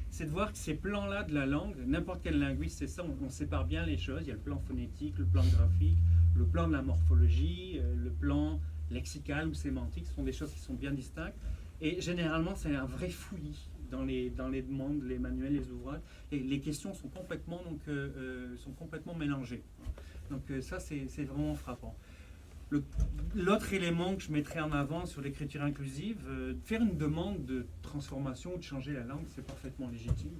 c'est de voir que ces plans-là de la langue, n'importe quel linguiste, c'est ça, on sépare bien les choses. Il y a le plan phonétique, le plan graphique, le plan de la morphologie, le plan lexical ou sémantique. Ce sont des choses qui sont bien distinctes. Et généralement, c'est un vrai fouillis dans les demandes, les manuels, les ouvrages. Et les questions sont complètement mélangées. Donc ça, c'est vraiment frappant. L'autre élément que je mettrais en avant sur l'écriture inclusive, faire une demande de transformation ou de changer la langue, c'est parfaitement légitime.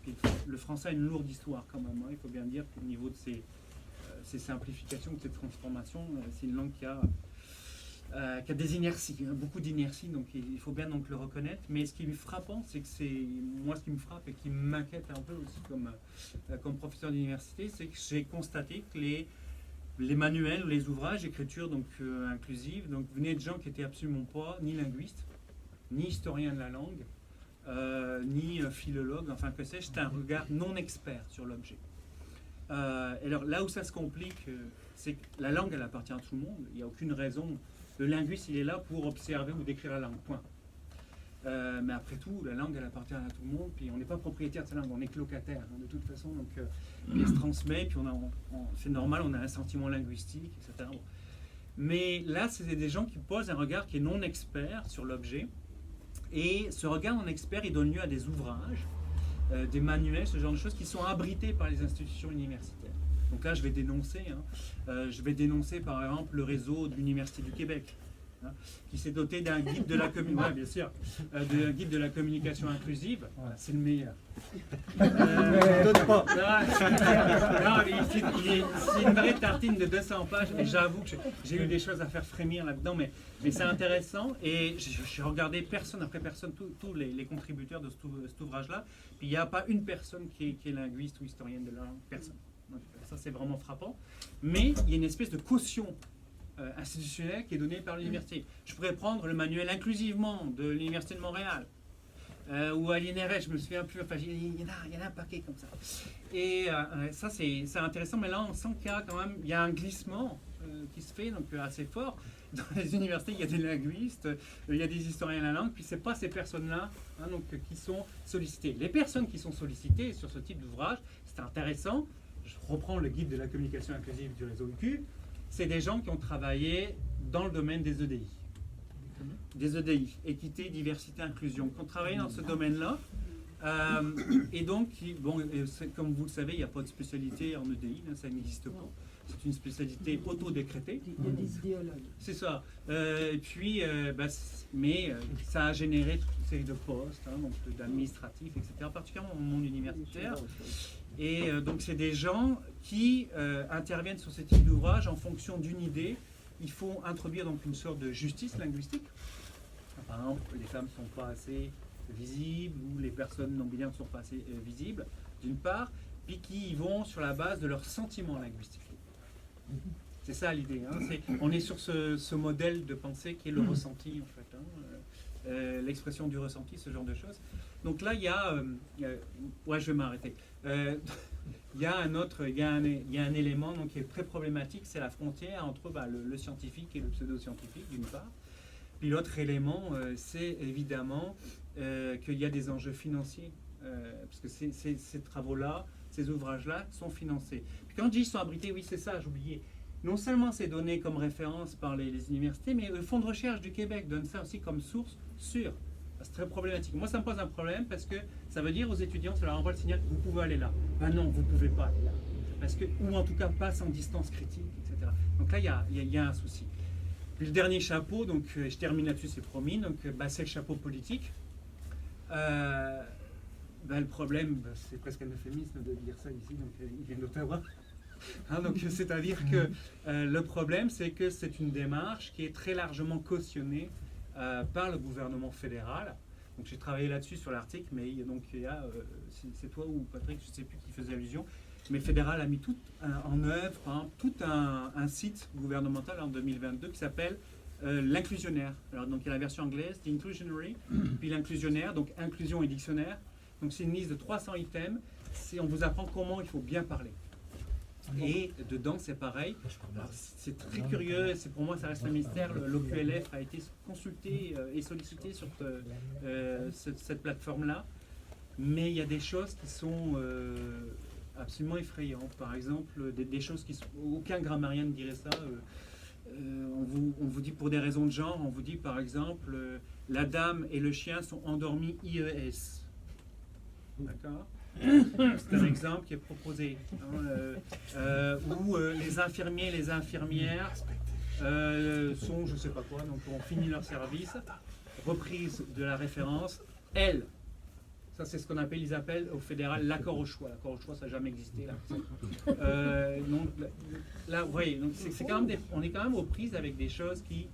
Puis le français a une lourde histoire quand même. Il faut bien dire qu'au niveau de ses simplifications, de ses transformations, c'est une langue qui a qui a des inerties, beaucoup d'inerties, donc il faut bien donc le reconnaître. Mais ce qui est frappant, c'est que moi ce qui me frappe et qui m'inquiète un peu aussi comme professeur d'université, c'est que j'ai constaté que les manuels ou les ouvrages d'écriture inclusive venaient de gens qui n'étaient absolument pas ni linguistes, ni historiens de la langue, ni philologues, enfin que sais-je, c'était un regard non expert sur l'objet. Et alors là où ça se complique, c'est que la langue, elle appartient à tout le monde, il n'y a aucune raison. Le linguiste, il est là pour observer ou décrire la langue, point. Mais après tout, la langue, elle appartient à tout le monde, puis on n'est pas propriétaire de sa langue, on est que locataire, de toute façon, donc elle se transmet, puis c'est normal, on a un sentiment linguistique, etc. Bon. Mais là, c'est des gens qui posent un regard qui est non expert sur l'objet, et ce regard non expert, il donne lieu à des ouvrages, des manuels, ce genre de choses qui sont abrités par les institutions universitaires. Donc là, je vais dénoncer par exemple le réseau de l'Université du Québec, qui s'est doté d'un guide de la d'un guide de la communication inclusive. Voilà, c'est le meilleur. C'est une vraie tartine de 200 pages, et j'avoue que j'ai eu des choses à faire frémir là-dedans, mais c'est intéressant, et j'ai regardé personne après personne, tous les contributeurs de cet ouvrage-là, puis il n'y a pas une personne qui est linguiste ou historienne de la langue, personne. Donc, ça, c'est vraiment frappant. Mais il y a une espèce de caution institutionnelle qui est donnée par l'université. Je pourrais prendre le manuel inclusivement de l'Université de Montréal, ou à l'INRS, je me souviens plus, enfin, il y en a un paquet comme ça. Et ça, c'est intéressant, mais là, on sent qu'il y a quand même un glissement qui se fait donc, assez fort. Dans les universités, il y a des linguistes, il y a des historiens de la langue, puis ce n'est pas ces personnes-là qui sont sollicitées. Les personnes qui sont sollicitées sur ce type d'ouvrage, c'est intéressant. Je reprends le guide de la communication inclusive du réseau UQ, c'est des gens qui ont travaillé dans le domaine des EDI. Des EDI, équité, diversité, inclusion, qui ont travaillé dans ce domaine-là. Et donc, comme vous le savez, il n'y a pas de spécialité en EDI, ça n'existe pas. C'est une spécialité auto-décrétée. Il y a des idéologues. C'est ça. Et puis, mais ça a généré toute une série de postes, donc d'administratifs, etc., particulièrement au monde universitaire. Et donc, c'est des gens qui interviennent sur ce type d'ouvrage en fonction d'une idée. Il faut introduire donc une sorte de justice linguistique. Par exemple, les femmes ne sont pas assez visibles ou les personnes non-binaires ne sont pas assez visibles, d'une part, puis qui y vont sur la base de leurs sentiments linguistiques. C'est ça l'idée. On est sur ce modèle de pensée qui est le ressenti, en fait. L'expression du ressenti, ce genre de choses. Donc là, il y a je vais m'arrêter. Il y a un élément donc, qui est très problématique, c'est la frontière entre le scientifique et le pseudo-scientifique, d'une part. Puis l'autre élément, c'est évidemment qu'il y a des enjeux financiers, parce que ces travaux-là, ces ouvrages-là sont financés. Puis quand je dis qu'ils sont abrités, oui, c'est ça, j'oubliais. Non seulement c'est donné comme référence par les universités, mais le Fonds de recherche du Québec donne ça aussi comme source sûre. C'est très problématique. Moi, ça me pose un problème parce que ça veut dire aux étudiants, ça leur envoie le signal, vous pouvez aller là. Ben non, vous ne pouvez pas aller là. Parce que, ou en tout cas, pas sans distance critique, etc. Donc là, il y a un souci. Puis le dernier chapeau, donc je termine là-dessus, c'est promis, donc c'est le chapeau politique. Le problème, c'est presque un euphémisme de dire ça ici, donc il vient d'Ottawa. Donc c'est-à-dire que le problème, c'est que c'est une démarche qui est très largement cautionnée par le gouvernement fédéral. Donc j'ai travaillé là-dessus sur l'article, mais c'est toi ou Patrick, je ne sais plus qui faisait allusion, mais le fédéral a mis tout en œuvre, tout un site gouvernemental en 2022 qui s'appelle l'inclusionnaire. Alors donc il y a la version anglaise, The Inclusionary, puis l'inclusionnaire, donc inclusion et dictionnaire. Donc c'est une liste de 300 items, on vous apprend comment il faut bien parler. Et dedans, c'est pareil. C'est très curieux. Pour moi, ça reste un mystère. L'OQLF a été consulté et sollicité sur cette plateforme-là. Mais il y a des choses qui sont absolument effrayantes. Par exemple, des choses qui sont... Aucun grammairien ne dirait ça. On vous dit pour des raisons de genre, on vous dit par exemple, la dame et le chien sont endormis IES. D'accord ? C'est un exemple qui est proposé. Où les infirmiers et les infirmières sont, je ne sais pas quoi, donc ont fini leur service. Reprise de la référence. Elle, ça c'est ce qu'on appelle, ils appellent au fédéral l'accord au choix. L'accord au choix, ça n'a jamais existé. Donc là, vous voyez, donc c'est quand même on est quand même aux prises avec des choses qui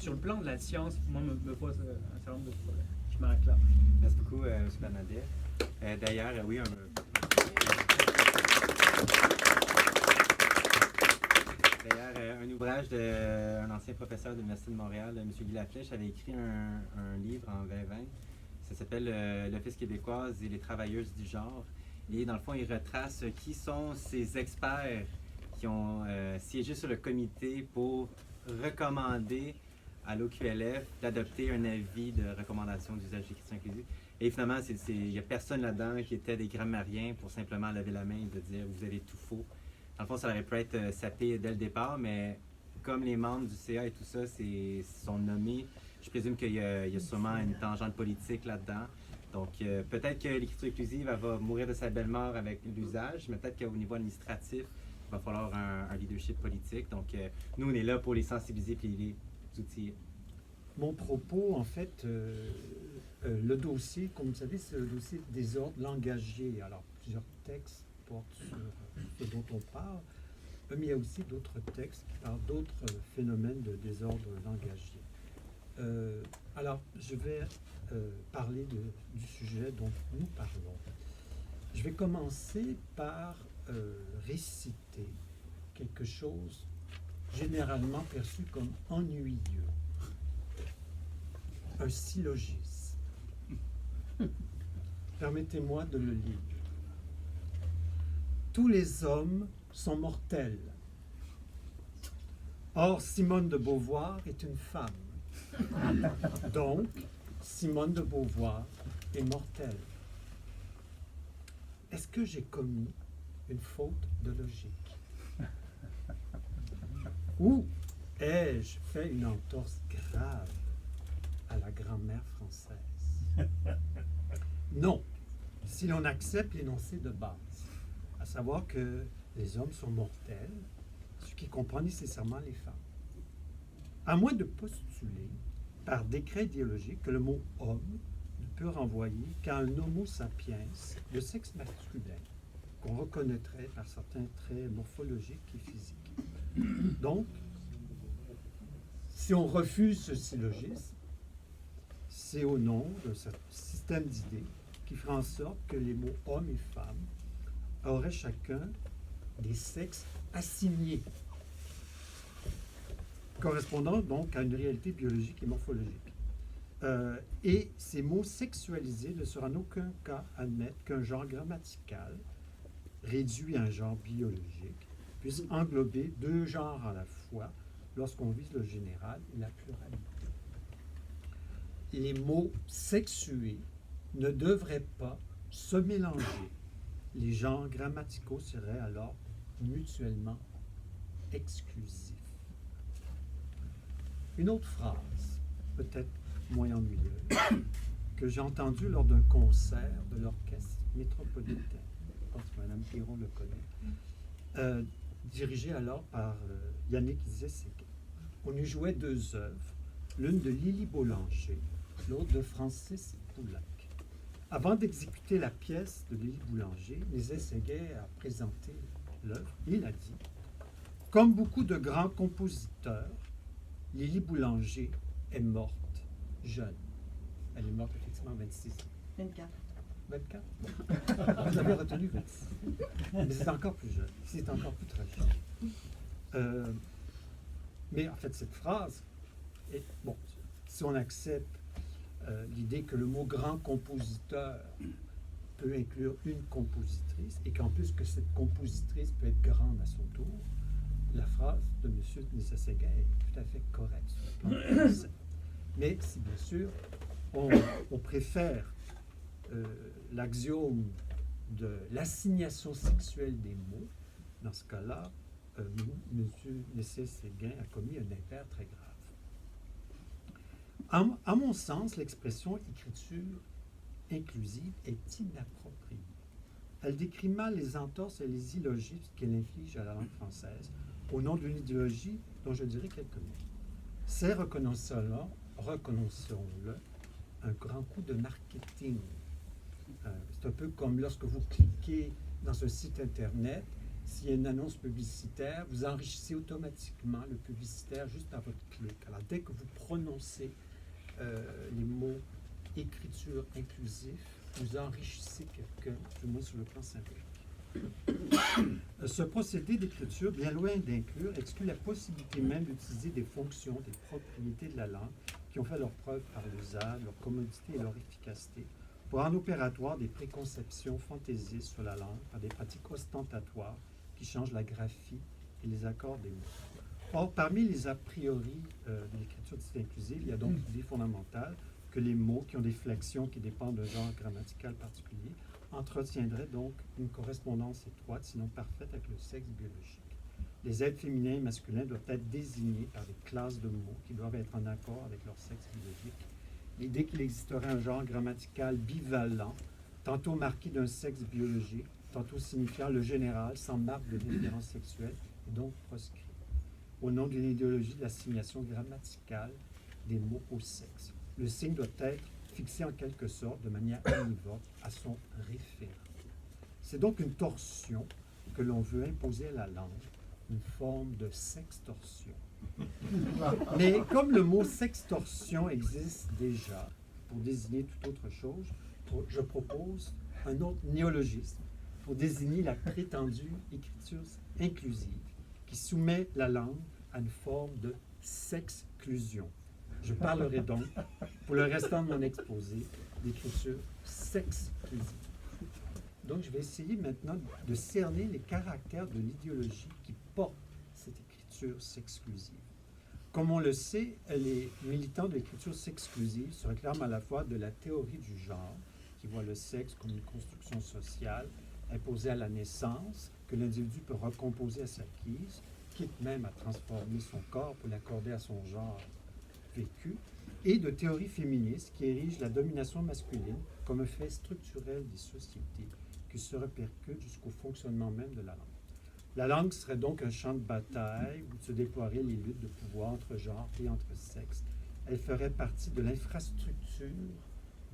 sur le plan de la science, moi, me pose un certain nombre de problèmes. Je m'arrête là. Merci beaucoup, M. Bernadette. D'ailleurs, oui, un ouvrage d'un ancien professeur de l'Université de Montréal, M. Guy Laflèche, avait écrit un livre en 2020. Ça s'appelle L'Office québécoise et les travailleuses du genre. Et dans le fond, il retrace qui sont ces experts qui ont siégé sur le comité pour recommander à l'OQLF d'adopter un avis de recommandation d'usage d'écriture inclusive. Et finalement, il n'y a personne là-dedans qui était des grammariens pour simplement lever la main et de dire vous avez tout faux. Dans le fond, ça aurait pu être sapé dès le départ, mais comme les membres du CA et tout ça sont nommés, je présume qu'il y a sûrement une tangente politique là-dedans. Donc, peut-être que l'écriture inclusive elle va mourir de sa belle mort avec l'usage, mais peut-être qu'au niveau administratif, il va falloir un leadership politique. Donc, nous, on est là pour les sensibiliser et les outiller. Mon propos, en fait, le dossier, comme vous savez, c'est le dossier des ordres langagiers. Alors, plusieurs textes portent sur ce dont on parle, mais il y a aussi d'autres textes qui parlent d'autres phénomènes de désordre langagier. Alors, je vais parler du sujet dont nous parlons. Je vais commencer par réciter quelque chose généralement perçu comme ennuyeux. Un syllogisme. Permettez-moi de le lire. Tous les hommes sont mortels. Or, Simone de Beauvoir est une femme. Donc, Simone de Beauvoir est mortelle. Est-ce que j'ai commis une faute de logique? Ou ai-je fait une entorse grave à la grammaire française? Non, si l'on accepte l'énoncé de base, à savoir que les hommes sont mortels, ce qui comprend nécessairement les femmes. À moins de postuler, par décret idéologique, que le mot « homme » ne peut renvoyer qu'à un homo sapiens de sexe masculin, qu'on reconnaîtrait par certains traits morphologiques et physiques. Donc, si on refuse ce syllogisme, c'est au nom d'un système d'idées qui ferait en sorte que les mots « homme » et « femme » auraient chacun des sexes assignés, correspondant donc à une réalité biologique et morphologique. Et ces mots sexualisés ne sauraient en aucun cas admettre qu'un genre grammatical, réduit à un genre biologique, puisse englober deux genres à la fois lorsqu'on vise le général et la pluralité. Les mots sexués ne devraient pas se mélanger. Les genres grammaticaux seraient alors mutuellement exclusifs. Une autre phrase, peut-être moins ennuyeuse, que j'ai entendue lors d'un concert de l'Orchestre métropolitain, je pense que Mme Piron le connaît, dirigé alors par Yannick Zességuet. On y jouait deux œuvres, l'une de Lily Boulanger, l'autre de Francis Poulenc. Avant d'exécuter la pièce de Lily Boulanger, Zességuet a présenté l'œuvre. Il a dit « Comme beaucoup de grands compositeurs, Lily Boulanger est morte jeune. » Elle est morte effectivement 26 ans. 24. 24? Bon. Vous avez retenu 26. Mais c'est encore plus jeune. C'est encore plus tragique. Mais en fait, cette phrase, est, bon, si on accepte l'idée que le mot grand compositeur peut inclure une compositrice et qu'en plus que cette compositrice peut être grande à son tour, la phrase de M. Zességuet est tout à fait correcte sur le plan français. Mais si bien sûr on préfère l'axiome de l'assignation sexuelle des mots, dans ce cas-là, M. Zességuet a commis un impair très grave. À mon sens, l'expression écriture inclusive est inappropriée. Elle décrit mal les entorses et les illogismes qu'elle inflige à la langue française au nom d'une idéologie dont je dirais quelques mots. C'est, reconnaissons-le, un grand coup de marketing. C'est un peu comme lorsque vous cliquez dans un site Internet, s'il y a une annonce publicitaire, vous enrichissez automatiquement le publicitaire juste par votre clic. Alors, dès que vous prononcez les mots écriture inclusive, vous enrichissez quelqu'un, du moins sur le plan symbolique. Ce procédé d'écriture, bien loin d'inclure, exclut la possibilité même d'utiliser des fonctions, des propriétés de la langue qui ont fait leur preuve par l'usage, leur commodité et leur efficacité, pour rendre opératoire des préconceptions fantaisistes sur la langue par des pratiques ostentatoires qui changent la graphie et les accords des mots. Or, parmi les a priori de l'écriture dite inclusive, il y a donc l'idée fondamentale que les mots qui ont des flexions qui dépendent d'un genre grammatical particulier entretiendraient donc une correspondance étroite, sinon parfaite, avec le sexe biologique. Les êtres féminins et masculins doivent être désignés par des classes de mots qui doivent être en accord avec leur sexe biologique. L'idée qu'il existerait un genre grammatical bivalent, tantôt marqué d'un sexe biologique, tantôt signifiant le général sans marque de différence sexuelle, est donc proscrit, au nom d'une idéologie de l'assignation grammaticale des mots au sexe. Le signe doit être fixé en quelque sorte, de manière univoque, à son référent. C'est donc une torsion que l'on veut imposer à la langue, une forme de sextorsion. Mais comme le mot sextorsion existe déjà pour désigner toute autre chose, je propose un autre néologisme pour désigner la prétendue écriture inclusive qui soumet la langue à une forme de sexclusion. Je parlerai donc, pour le restant de mon exposé, d'écriture sexclusive. Donc, je vais essayer maintenant de cerner les caractères de l'idéologie qui porte cette écriture sexclusive. Comme on le sait, les militants de l'écriture sexclusive se réclament à la fois de la théorie du genre, qui voit le sexe comme une construction sociale imposée à la naissance, que l'individu peut recomposer à sa guise, quitte même à transformer son corps pour l'accorder à son genre vécu, et de théorie féministe qui érige la domination masculine comme un fait structurel des sociétés qui se répercute jusqu'au fonctionnement même de la langue. La langue serait donc un champ de bataille où se déploieraient les luttes de pouvoir entre genres et entre sexes. Elle ferait partie de l'infrastructure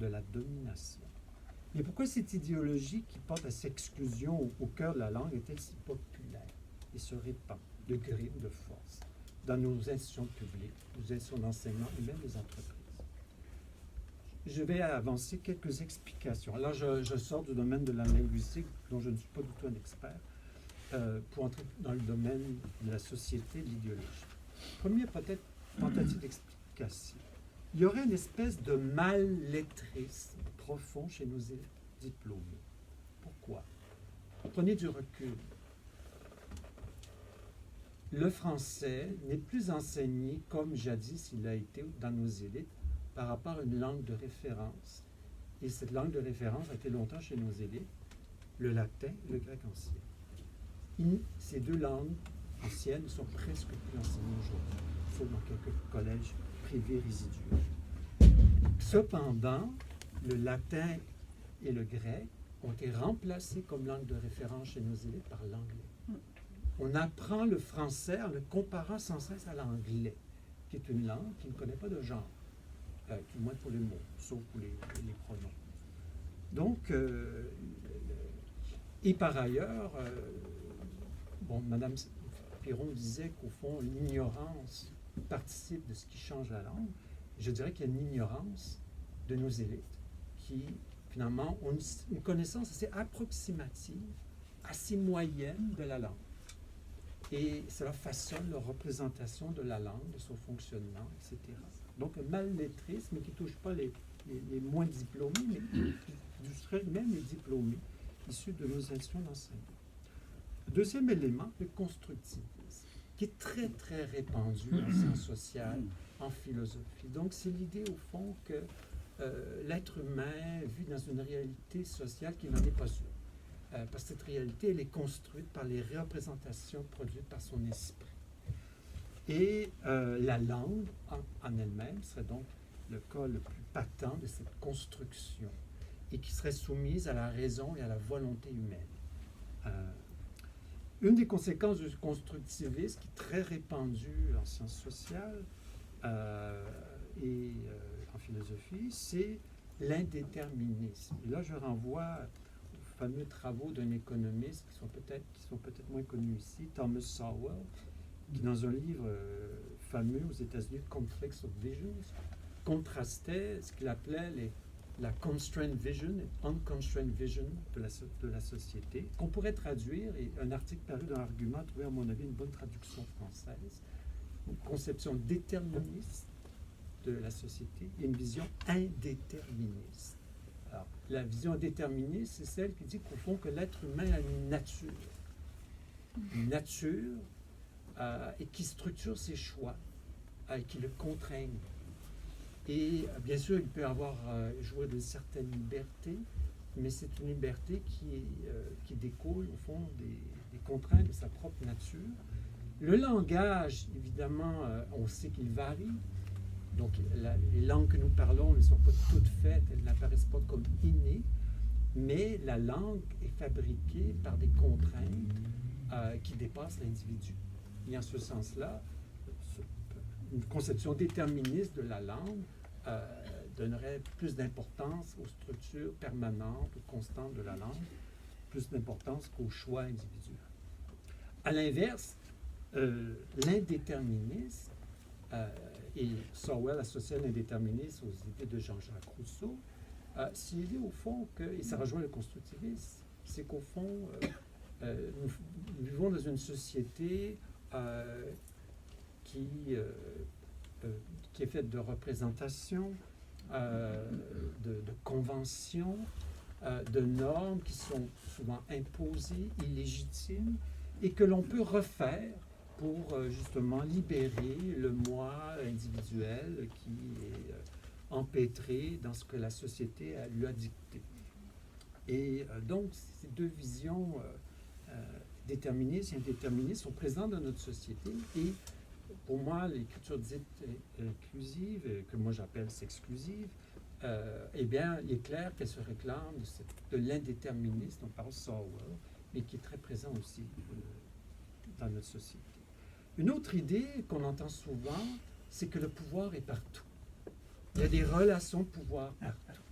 de la domination. Mais pourquoi cette idéologie qui porte à cette exclusion au cœur de la langue est-elle si populaire et se répand de gré ou de force dans nos institutions publiques, nos institutions d'enseignement et même les entreprises? Je vais avancer quelques explications. Alors, je sors du domaine de la linguistique, dont je ne suis pas du tout un expert, pour entrer dans le domaine de la société, de l'idéologie. Première peut-être tentative d'explication. Il y aurait une espèce de mal-lettrisme profond chez nos diplômés. Pourquoi? Prenez du recul. Le français n'est plus enseigné comme jadis il a été dans nos élites par rapport à une langue de référence. Et cette langue de référence a été longtemps chez nos élites, le latin et le grec ancien. Ces deux langues anciennes ne sont presque plus enseignées aujourd'hui, sauf dans quelques collèges privés résiduels. Cependant, le latin et le grec ont été remplacés comme langue de référence chez nos élites par l'anglais. On apprend le français en le comparant sans cesse à l'anglais, qui est une langue qui ne connaît pas de genre, du moins pour les mots, sauf pour les pronoms. Donc, et par ailleurs, Mme Piron disait qu'au fond, l'ignorance participe de ce qui change la langue. Je dirais qu'il y a une ignorance de nos élites qui, finalement, ont une connaissance assez approximative, assez moyenne de la langue. Et cela façonne leur représentation de la langue, de son fonctionnement, etc. Donc, un mal-lettrisme qui ne touche pas les moins diplômés, mais qui toucherait même les diplômés issus de nos institutions d'enseignement. Deuxième élément, le constructivisme, qui est très, très répandu en sciences sociales, en philosophie. Donc, c'est l'idée, au fond, que l'être humain vit dans une réalité sociale qui n'en est pas une. Parce que cette réalité, elle est construite par les représentations produites par son esprit. Et la langue, en elle-même, serait donc le cas le plus patent de cette construction et qui serait soumise à la raison et à la volonté humaine. Une des conséquences du constructivisme, qui est très répandue en sciences sociales et en philosophie, c'est l'indéterminisme. Et là, je renvoie fameux travaux d'un économiste qui sont peut-être moins connus ici, Thomas Sowell, qui dans un livre fameux aux États-Unis, Conflicts of Visions, contrastait ce qu'il appelait la constrained vision et unconstrained vision de la société, qu'on pourrait traduire, et un article paru dans l'Argument a trouvé à mon avis une bonne traduction française, une conception déterministe de la société et une vision indéterministe. Alors, la vision indéterministe, c'est celle qui dit qu'au fond que l'être humain a une nature et qui structure ses choix, qui le contraignent. Et bien sûr, il peut avoir joué de certaines libertés, mais c'est une liberté qui découle au fond des contraintes de sa propre nature. Le langage, évidemment, on sait qu'il varie. Donc, les langues que nous parlons ne sont pas toutes faites, elles n'apparaissent pas comme innées, mais la langue est fabriquée par des contraintes qui dépassent l'individu. Et en ce sens-là, une conception déterministe de la langue donnerait plus d'importance aux structures permanentes ou constantes de la langue, plus d'importance qu'aux choix individuels. À l'inverse, l'indéterminisme, et Sowell associait l'indéterminisme aux idées de Jean-Jacques Rousseau, c'est l'idée au fond que, et ça rejoint le constructivisme, c'est qu'au fond, nous vivons dans une société qui est faite de représentations, de conventions, de normes qui sont souvent imposées, illégitimes, et que l'on peut refaire pour justement libérer le moi individuel qui est empêtré dans ce que la société lui a dicté. Et donc, ces deux visions déterministes et indéterministes sont présentes dans notre société. Et pour moi, l'écriture dite inclusive, que moi j'appelle sexclusive, eh bien, il est clair qu'elle se réclame de l'indéterminisme, on parle Sowell, mais qui est très présent aussi dans notre société. Une autre idée qu'on entend souvent, c'est que le pouvoir est partout. Il y a des relations de pouvoir partout.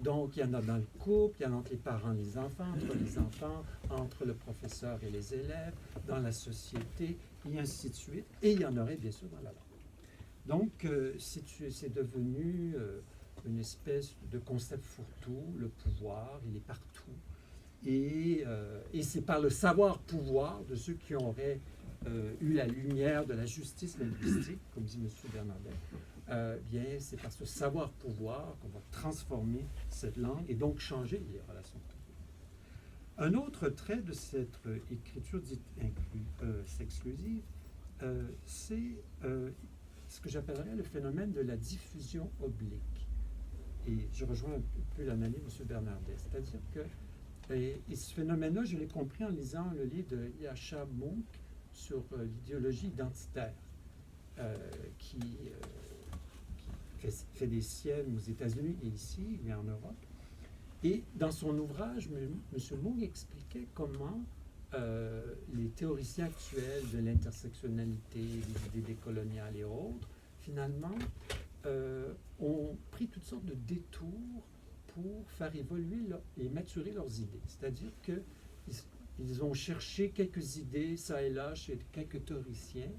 Donc, il y en a dans le couple, il y en a entre les parents et les enfants, entre les enfants, entre le professeur et les élèves, dans la société, et ainsi de suite. Et il y en aurait bien sûr dans la langue. Donc, c'est devenu une espèce de concept fourre-tout, le pouvoir, il est partout. Et c'est par le savoir-pouvoir de ceux qui auraient eu la lumière de la justice linguistique, comme dit M. Bernardet, bien, c'est par ce savoir-pouvoir qu'on va transformer cette langue et donc changer les relations de pouvoir. Un autre trait de cette écriture dite sexclusive, c'est ce que j'appellerais le phénomène de la diffusion oblique. Et je rejoins un peu l'analyse de M. Bernardet, c'est-à-dire que et ce phénomène-là, je l'ai compris en lisant le livre de Yascha Mounk sur l'idéologie identitaire, qui fait des siennes aux États-Unis et ici, mais en Europe. Et dans son ouvrage, M. Mounk expliquait comment les théoriciens actuels de l'intersectionnalité, des idées décoloniales et autres, finalement, ont pris toutes sortes de détours pour faire évoluer et maturer leurs idées. C'est-à-dire qu'ils ont cherché quelques idées, ça et là, chez quelques théoriciens,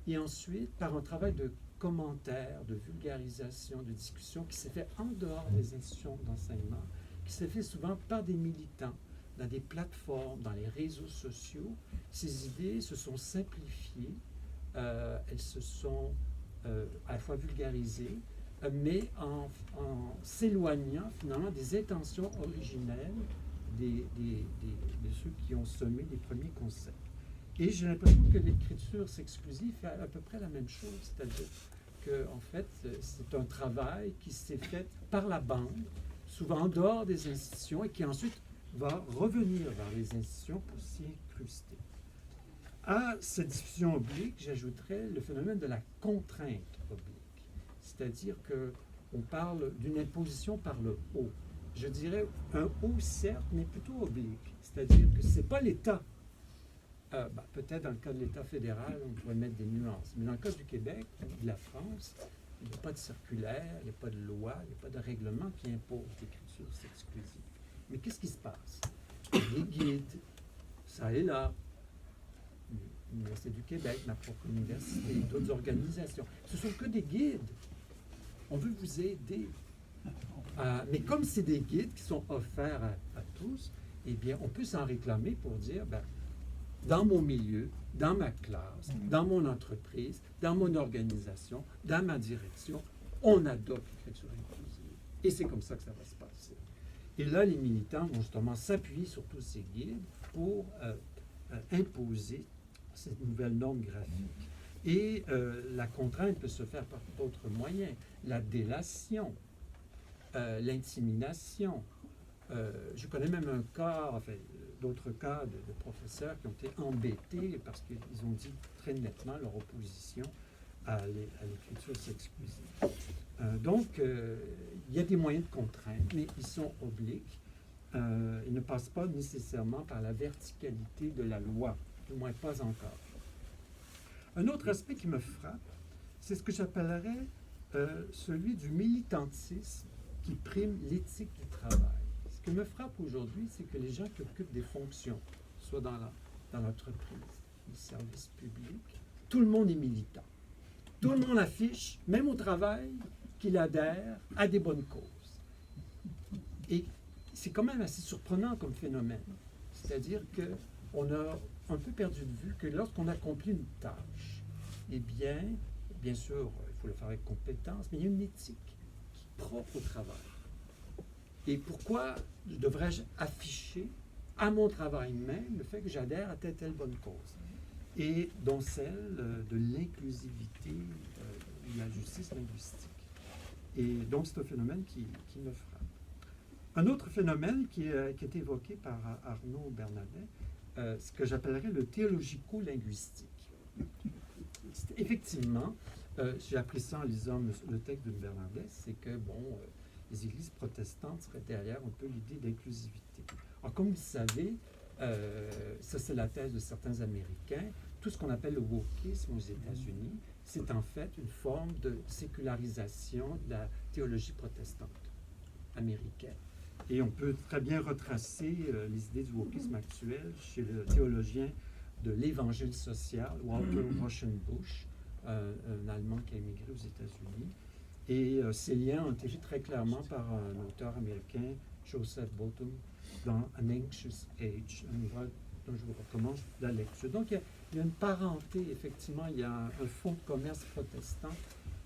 et ensuite, par un travail de commentaire, de vulgarisation, de discussion qui s'est fait en dehors des institutions d'enseignement, qui s'est fait souvent par des militants, dans des plateformes, dans les réseaux sociaux, ces idées se sont simplifiées, elles se sont à la fois vulgarisées, mais en s'éloignant finalement des intentions originelles de ceux qui ont semé les premiers concepts. Et j'ai l'impression que l'écriture sexclusive fait à peu près la même chose, c'est-à-dire qu'en fait, c'est un travail qui s'est fait par la bande, souvent en dehors des institutions, et qui ensuite va revenir vers les institutions pour s'y incruster. À cette diffusion oblique, j'ajouterais le phénomène de la contrainte oblique. C'est-à-dire qu'on parle d'une imposition par le haut. Je dirais un haut, certes, mais plutôt oblique. C'est-à-dire que ce n'est pas l'État. Peut-être dans le cas de l'État fédéral, on pourrait mettre des nuances. Mais dans le cas du Québec, de la France, il n'y a pas de circulaire, il n'y a pas de loi, il n'y a pas de règlement qui impose l'écriture exclusive. Mais qu'est-ce qui se passe? des guides, ça et là. L'Université du Québec, ma propre université, d'autres organisations. Ce ne sont que des guides. On veut vous aider. Mais comme c'est des guides qui sont offerts à tous, eh bien, on peut s'en réclamer pour dire, ben, dans mon milieu, dans ma classe, dans mon entreprise, dans mon organisation, dans ma direction, on adopte l'écriture inclusive. Et c'est comme ça que ça va se passer. Et là, les militants vont justement s'appuyer sur tous ces guides pour imposer cette nouvelle norme graphique. Et la contrainte peut se faire par d'autres moyens. La délation, l'intimidation. Je connais même un cas, enfin, d'autres cas de professeurs qui ont été embêtés parce qu'ils ont dit très nettement leur opposition à l'écriture exclusive. Donc, il y a des moyens de contrainte, mais ils sont obliques. Ils ne passent pas nécessairement par la verticalité de la loi, du moins pas encore. Un autre aspect qui me frappe, c'est ce que j'appellerais celui du militantisme qui prime l'éthique du travail. Ce qui me frappe aujourd'hui, c'est que les gens qui occupent des fonctions, soit dans l'entreprise, le service public, tout le monde est militant. Tout le monde affiche, même au travail, qu'il adhère à des bonnes causes. Et c'est quand même assez surprenant comme phénomène. C'est-à-dire qu'on a un peu perdu de vue que lorsqu'on accomplit une tâche, eh bien sûr, il faut le faire avec compétence, mais il y a une éthique qui est propre au travail. Et pourquoi devrais-je afficher à mon travail même le fait que j'adhère à telle bonne cause? Et dont celle de l'inclusivité, de la justice linguistique. Et donc, c'est un phénomène qui me frappe. Un autre phénomène qui est évoqué par Arnaud Bernadet, ce que j'appellerais le théologico-linguistique. Effectivement, j'ai appris ça en lisant le texte de Bernadet, c'est que, les églises protestantes seraient derrière un peu l'idée d'inclusivité. Alors, comme vous le savez, ça c'est la thèse de certains Américains, tout ce qu'on appelle le wokisme aux États-Unis, c'est en fait une forme de sécularisation de la théologie protestante américaine. Et on peut très bien retracer les idées du wokisme actuel chez le théologien de l'Évangile social, Walter Rauschenbusch, un Allemand qui a émigré aux États-Unis. Et ces liens ont été faits très clairement par un auteur américain, Joseph Bottom, dans An Anxious Age, un ouvrage dont je vous recommande la lecture. Donc, il y a une parenté, effectivement, il y a un fonds de commerce protestant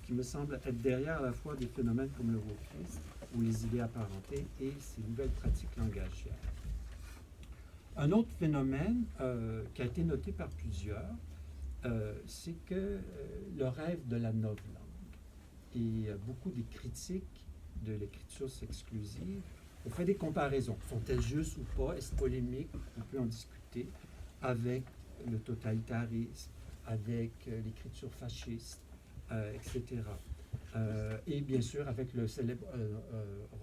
qui me semble être derrière à la fois des phénomènes comme le wokisme, ou les idées apparentées, et ces nouvelles pratiques langagières. Un autre phénomène qui a été noté par plusieurs, c'est que le rêve de la novlangue. Et beaucoup des critiques de l'écriture exclusive ont fait des comparaisons. Sont-elles justes ou pas? Est-ce polémique? On peut en discuter avec le totalitarisme, avec l'écriture fasciste, etc. Et bien sûr avec le célèbre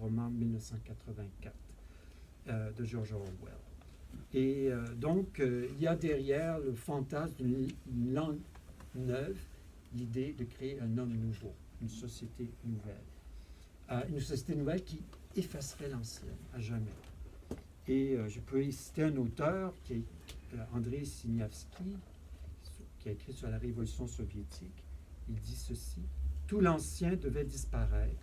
roman 1984 de George Orwell. Et donc, il y a derrière le fantasme d'une langue neuve l'idée de créer un homme nouveau, une société nouvelle. Une société nouvelle qui effacerait l'ancienne à jamais. Et je peux citer un auteur qui est Andrei Signavski, qui a écrit sur la révolution soviétique. Il dit ceci: tout l'ancien devait disparaître,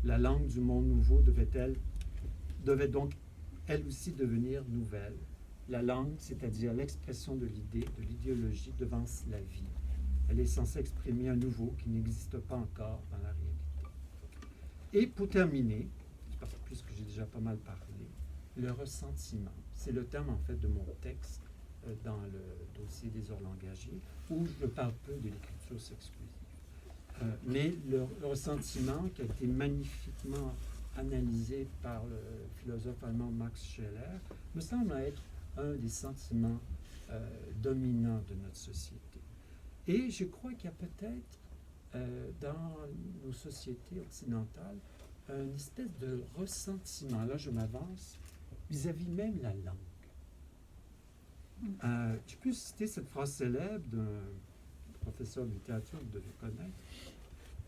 la langue du monde nouveau devait donc elle aussi devenir nouvelle. La langue, c'est-à-dire l'expression de l'idée, de l'idéologie, devance la vie. Elle est censée exprimer un nouveau qui n'existe pas encore dans la réalité. Et pour terminer, parce que puisque j'ai déjà pas mal parlé, le ressentiment. C'est le terme en fait de mon texte dans le dossier des ors langagiers, où je parle peu de l'écriture exclusive. Mais le ressentiment qui a été magnifiquement analysé par le philosophe allemand Max Scheler me semble être un des sentiments dominants de notre société. Et je crois qu'il y a peut-être dans nos sociétés occidentales une espèce de ressentiment, là je m'avance, vis-à-vis même la langue. Je peux citer cette phrase célèbre d'un professeur de littérature, vous devez connaître,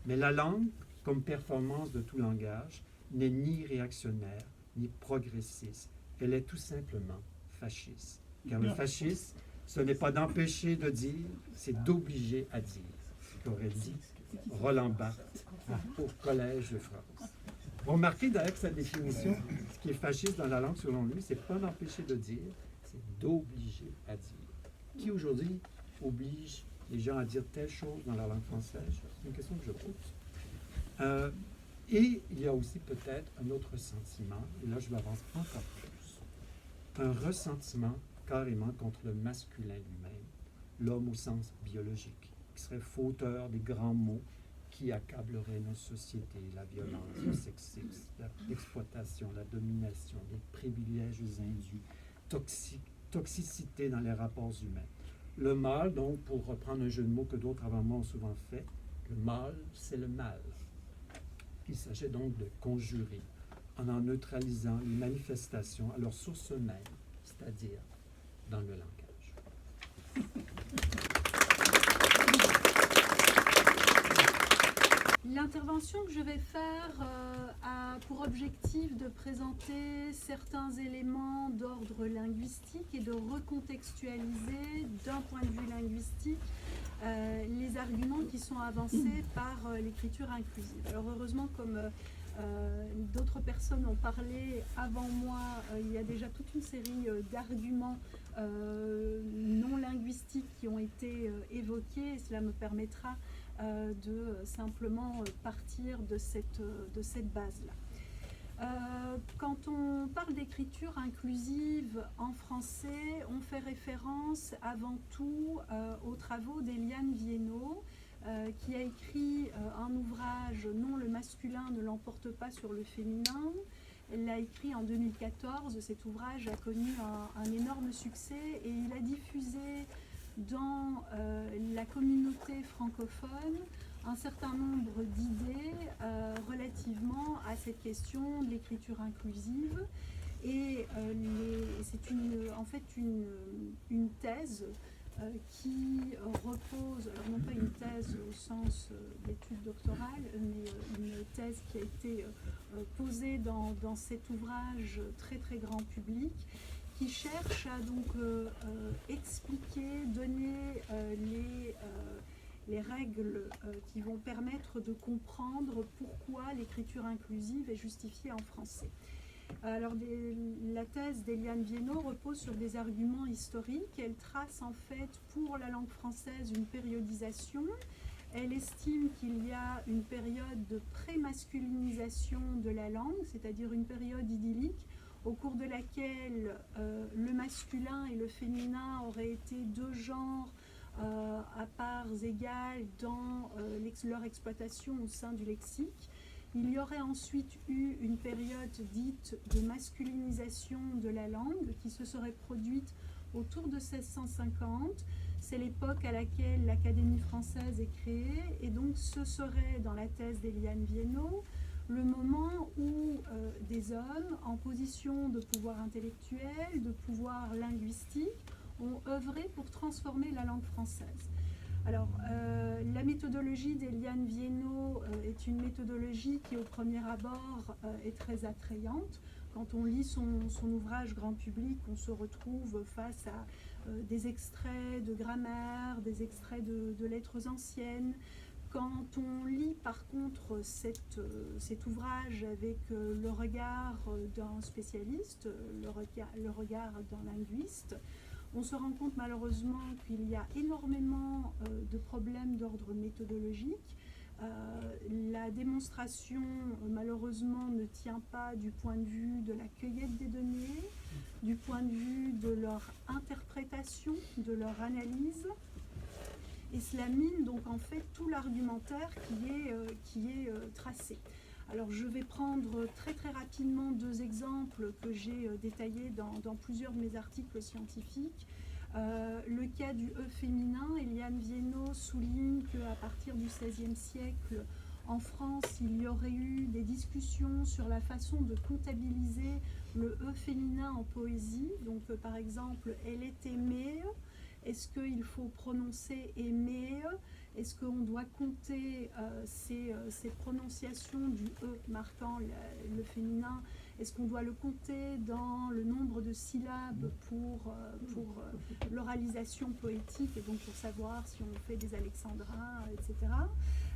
mais la langue, comme performance de tout langage, n'est ni réactionnaire, ni progressiste. Elle est tout simplement fasciste. Car le fascisme, ce n'est pas d'empêcher de dire, c'est d'obliger à dire, qu'aurait dit Roland Barthes au Collège de France. Vous remarquez d'ailleurs que sa définition, ce qui est fasciste dans la langue selon lui, c'est pas d'empêcher de dire, c'est d'obliger à dire. Qui aujourd'hui oblige les gens à dire telle chose dans la langue française? C'est une question que je pose. Et il y a aussi peut-être un autre sentiment, et là je m'avance encore plus, un ressentiment carrément contre le masculin lui-même, l'homme au sens biologique, qui serait fauteur des grands mots qui accableraient nos sociétés, la violence, le sexisme, l'exploitation, la domination, les privilèges indus, toxicité dans les rapports humains. Le mal, donc, pour reprendre un jeu de mots que d'autres avant moi ont souvent fait, le mal, c'est le mal. Il s'agit donc de conjurer en neutralisant les manifestations à leur source même, c'est-à-dire dans le langage. L'intervention que je vais faire a pour objectif de présenter certains éléments d'ordre linguistique et de recontextualiser d'un point de vue linguistique les arguments qui sont avancés par l'écriture inclusive. Alors heureusement, comme d'autres personnes ont parlé avant moi, il y a déjà toute une série d'arguments non linguistiques qui ont été évoqués, et cela me permettra de simplement partir de cette base-là. Quand on parle d'écriture inclusive en français, on fait référence avant tout aux travaux d'Eliane Viennot, qui a écrit un ouvrage « Non, le masculin ne l'emporte pas sur le féminin ». Elle l'a écrit en 2014. Cet ouvrage a connu un énorme succès et il a diffusé dans la communauté francophone un certain nombre d'idées relativement à cette question de l'écriture inclusive. Et c'est en fait une thèse qui repose, alors non pas une thèse au sens d'études doctorales, mais une thèse qui a été posée dans cet ouvrage très très grand public, qui cherche à donc expliquer, donner les règles qui vont permettre de comprendre pourquoi l'écriture inclusive est justifiée en français. Alors, la thèse d'Eliane Viennot repose sur des arguments historiques. Elle trace en fait pour la langue française une périodisation. Elle estime qu'il y a une période de pré-masculinisation de la langue, c'est-à-dire une période idyllique, au cours de laquelle le masculin et le féminin auraient été deux genres à parts égales dans leur exploitation au sein du lexique. Il y aurait ensuite eu une période dite de masculinisation de la langue qui se serait produite autour de 1650. C'est l'époque à laquelle l'Académie française est créée et donc ce serait, dans la thèse d'Eliane Viennot, le moment où des hommes en position de pouvoir intellectuel, de pouvoir linguistique, ont œuvré pour transformer la langue française. Alors, la méthodologie d'Eliane Viennot est une méthodologie qui, au premier abord, est très attrayante. Quand on lit son ouvrage grand public, on se retrouve face à des extraits de grammaire, des extraits de lettres anciennes. Quand on lit par contre cet ouvrage avec le regard d'un spécialiste, le regard d'un linguiste, on se rend compte malheureusement qu'il y a énormément de problèmes d'ordre méthodologique. La démonstration malheureusement ne tient pas du point de vue de la cueillette des données, du point de vue de leur interprétation, de leur analyse. Et cela mine donc en fait tout l'argumentaire qui est tracé. Alors je vais prendre très très rapidement deux exemples que j'ai détaillés dans plusieurs de mes articles scientifiques. Le cas du E féminin, Eliane Viennot souligne qu'à partir du XVIe siècle, en France, il y aurait eu des discussions sur la façon de comptabiliser le E féminin en poésie. Donc par exemple, elle est aimée. Est-ce qu'il faut prononcer aimer? Est-ce qu'on doit compter ces prononciations du E marquant le féminin? Est-ce qu'on doit le compter dans le nombre de syllabes pour l'oralisation poétique et donc pour savoir si on fait des alexandrins, etc.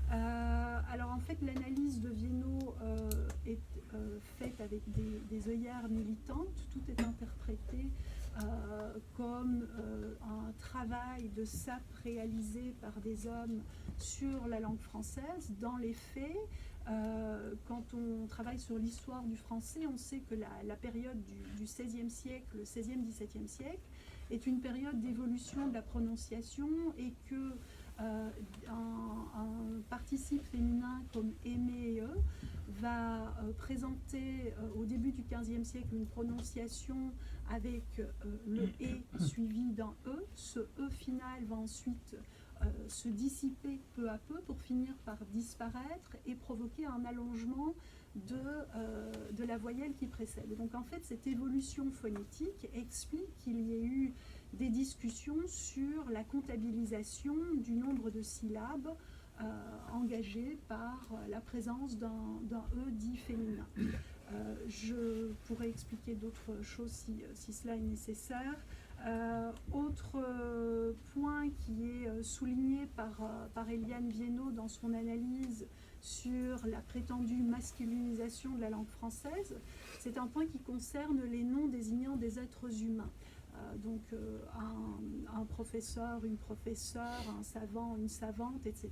Alors en fait, l'analyse de Viennot est faite avec des œillères militantes. Tout est interprété comme un travail de sape réalisé par des hommes sur la langue française. Dans les faits, quand on travaille sur l'histoire du français, on sait que la période du XVIe siècle, le XVIe, XVIIe siècle, est une période d'évolution de la prononciation et que un participe féminin comme aimer et va présenter au début du XVe siècle une prononciation avec le et suivi d'un e. Ce e final va ensuite se dissiper peu à peu pour finir par disparaître et provoquer un allongement de la voyelle qui précède. Donc en fait, cette évolution phonétique explique qu'il y ait eu des discussions sur la comptabilisation du nombre de syllabes engagées par la présence d'un E dit féminin. Je pourrais expliquer d'autres choses si cela est nécessaire. Autre point qui est souligné par Éliane Viennot dans son analyse sur la prétendue masculinisation de la langue française, c'est un point qui concerne les noms désignant des êtres humains. Donc un professeur, une professeure, un savant, une savante, etc.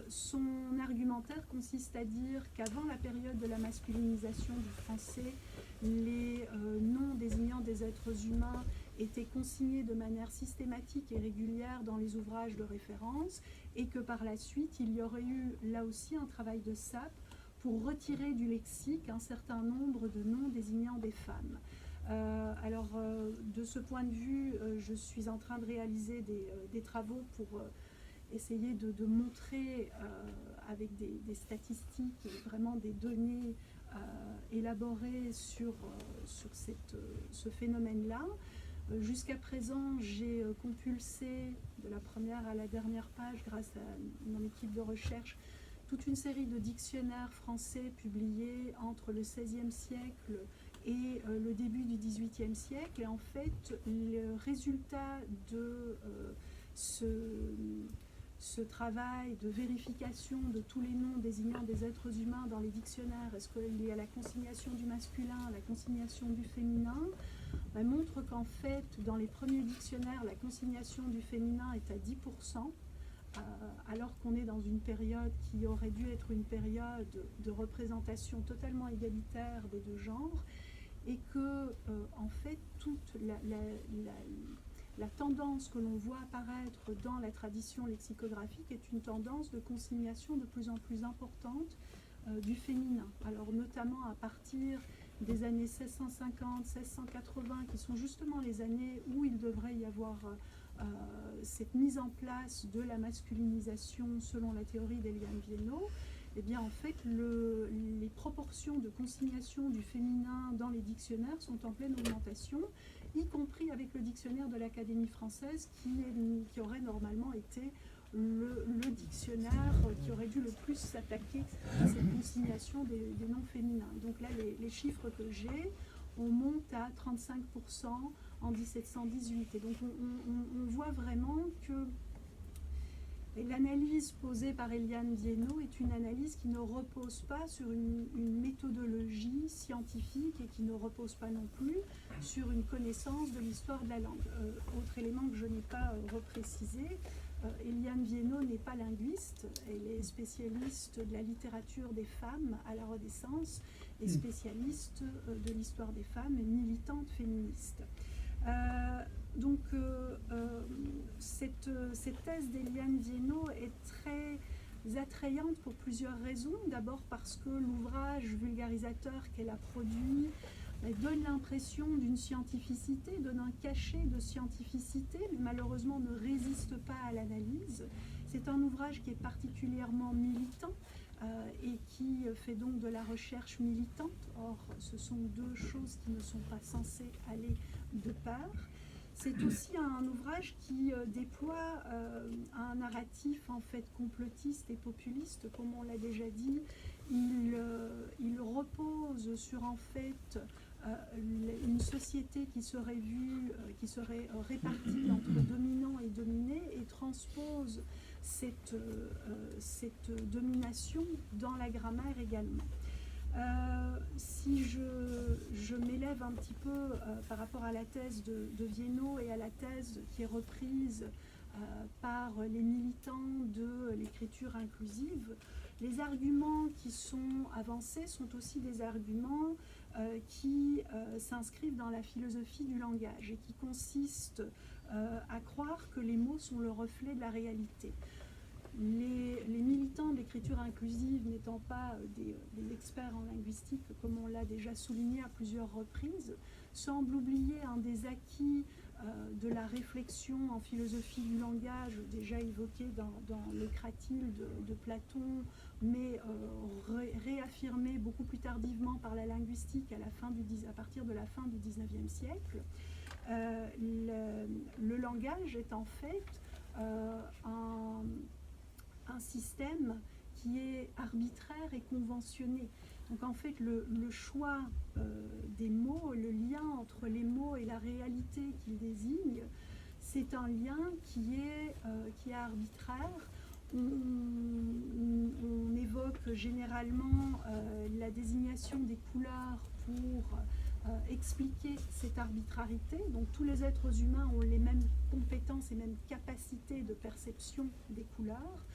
Son argumentaire consiste à dire qu'avant la période de la masculinisation du français, les noms désignant des êtres humains étaient consignés de manière systématique et régulière dans les ouvrages de référence et que par la suite, il y aurait eu là aussi un travail de sape pour retirer du lexique un certain nombre de noms désignant des femmes. Alors, de ce point de vue, je suis en train de réaliser des travaux pour essayer de montrer avec des statistiques et vraiment des données élaborées sur ce phénomène-là. Jusqu'à présent, j'ai compulsé de la première à la dernière page, grâce à mon équipe de recherche, toute une série de dictionnaires français publiés entre le XVIe siècle et le début du XVIIIe siècle. Et en fait, le résultat de ce travail de vérification de tous les noms désignant des êtres humains dans les dictionnaires, est-ce qu'il y a la consignation du masculin, la consignation du féminin, montre qu'en fait, dans les premiers dictionnaires, la consignation du féminin est à 10%, alors qu'on est dans une période qui aurait dû être une période de représentation totalement égalitaire des deux genres, et que, en fait, toute la tendance que l'on voit apparaître dans la tradition lexicographique est une tendance de consignation de plus en plus importante du féminin. Alors, notamment à partir des années 1650, 1680, qui sont justement les années où il devrait y avoir cette mise en place de la masculinisation selon la théorie d'Éliane Viennot. Eh bien, en fait, les proportions de consignation du féminin dans les dictionnaires sont en pleine augmentation, y compris avec le dictionnaire de l'Académie française, qui aurait normalement été le dictionnaire qui aurait dû le plus s'attaquer à cette consignation des noms féminins. Donc là, les chiffres que j'ai, on monte à 35% en 1718. Et donc, on voit vraiment que l'analyse posée par Éliane Viennot est une analyse qui ne repose pas sur une méthodologie scientifique et qui ne repose pas non plus sur une connaissance de l'histoire de la langue. Autre élément que je n'ai pas reprécisé, Éliane Viennot n'est pas linguiste, elle est spécialiste de la littérature des femmes à la Renaissance et spécialiste de l'histoire des femmes et militante féministe. Donc, cette thèse d'Éliane Viennot est très attrayante pour plusieurs raisons. D'abord parce que l'ouvrage vulgarisateur qu'elle a produit donne l'impression d'une scientificité, donne un cachet de scientificité, mais malheureusement ne résiste pas à l'analyse. C'est un ouvrage qui est particulièrement militant et qui fait donc de la recherche militante. Or, ce sont deux choses qui ne sont pas censées aller de pair. C'est aussi un ouvrage qui déploie un narratif en fait complotiste et populiste, comme on l'a déjà dit. Il repose sur en fait une société qui serait vue, qui serait répartie entre dominants et dominés, et transpose cette domination dans la grammaire également. Si je m'élève un petit peu par rapport à la thèse de Viénot et à la thèse qui est reprise par les militants de l'écriture inclusive, les arguments qui sont avancés sont aussi des arguments qui s'inscrivent dans la philosophie du langage et qui consistent à croire que les mots sont le reflet de la réalité. Les militants de l'écriture inclusive n'étant pas des experts en linguistique, comme on l'a déjà souligné à plusieurs reprises, semblent oublier un des acquis de la réflexion en philosophie du langage, déjà évoqué dans le Cratyle de Platon, mais réaffirmé beaucoup plus tardivement par la linguistique à partir de la fin du XIXe siècle. Le langage est en fait un système qui est arbitraire et conventionné. Donc en fait, le choix des mots, le lien entre les mots et la réalité qu'ils désignent, c'est un lien qui est arbitraire. On évoque généralement la désignation des couleurs pour expliquer cette arbitrarité. Donc tous les êtres humains ont les mêmes compétences et mêmes capacités de perception des couleurs.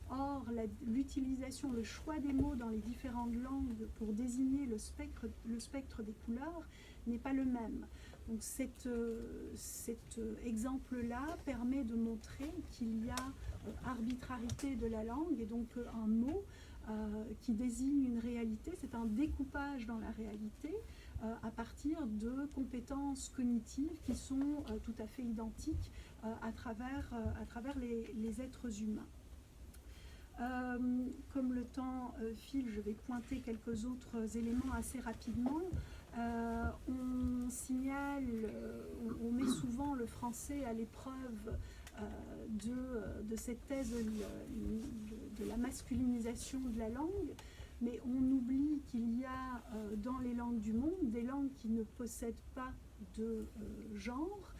Or, l'utilisation, le choix des mots dans les différentes langues pour désigner le spectre des couleurs n'est pas le même. Donc cet exemple-là permet de montrer qu'il y a arbitrarité de la langue, et donc un mot qui désigne une réalité, c'est un découpage dans la réalité à partir de compétences cognitives qui sont tout à fait identiques à travers les êtres humains. Comme le temps file, je vais pointer quelques autres éléments assez rapidement. On signale, on met souvent le français à l'épreuve de cette thèse de la masculinisation de la langue, mais on oublie qu'il y a dans les langues du monde des langues qui ne possèdent pas de genre.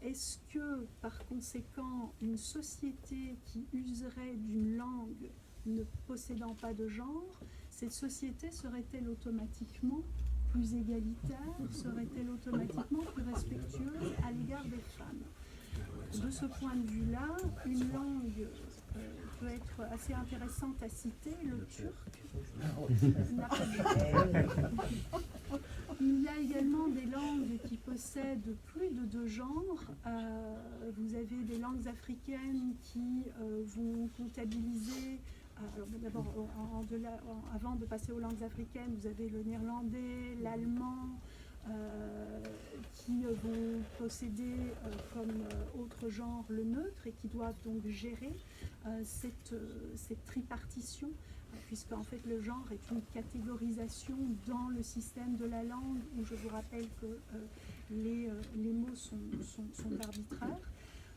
Est-ce que, par conséquent, une société qui userait d'une langue ne possédant pas de genre, cette société serait-elle automatiquement plus égalitaire, serait-elle automatiquement plus respectueuse à l'égard des femmes? De ce point de vue-là, une langue peut être assez intéressante à citer, le turc. Il y a également des langues qui possèdent plus de deux genres. Vous avez des langues africaines qui vont comptabiliser. D'abord, avant de passer aux langues africaines, vous avez le néerlandais, l'allemand, qui vont posséder comme autre genre le neutre et qui doivent donc gérer cette tripartition, puisqu'en fait le genre est une catégorisation dans le système de la langue, où je vous rappelle que les mots sont arbitraires.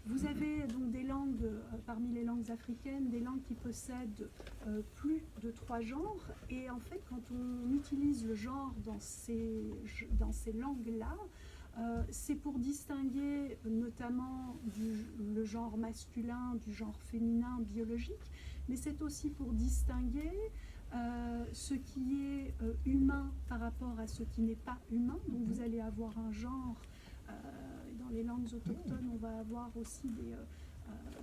Vous avez donc des langues, parmi les langues africaines, des langues qui possèdent plus de 3 genres, et en fait quand on utilise le genre dans ces langues-là, c'est pour distinguer notamment le genre masculin du genre féminin biologique, mais c'est aussi pour distinguer ce qui est humain par rapport à ce qui n'est pas humain. Donc vous allez avoir un genre, dans les langues autochtones, on va avoir aussi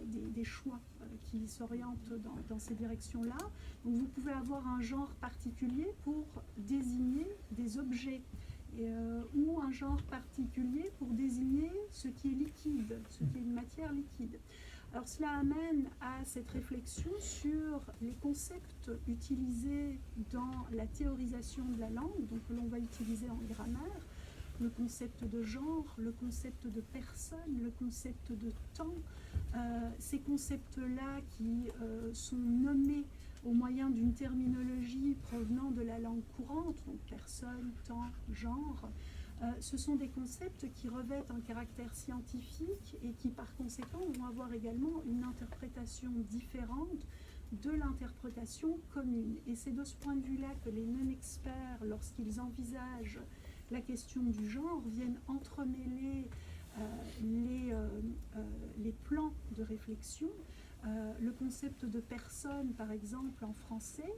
des choix qui s'orientent dans ces directions-là. Donc vous pouvez avoir un genre particulier pour désigner des objets, ou un genre particulier pour désigner ce qui est liquide, ce qui est une matière liquide. Alors cela amène à cette réflexion sur les concepts utilisés dans la théorisation de la langue, donc que l'on va utiliser en grammaire, le concept de genre, le concept de personne, le concept de temps. Ces concepts-là qui sont nommés au moyen d'une terminologie provenant de la langue courante, donc personne, temps, genre, Ce sont des concepts qui revêtent un caractère scientifique et qui, par conséquent, vont avoir également une interprétation différente de l'interprétation commune. Et c'est de ce point de vue-là que les non-experts, lorsqu'ils envisagent la question du genre, viennent entremêler les plans de réflexion. Le concept de personne, par exemple, en français,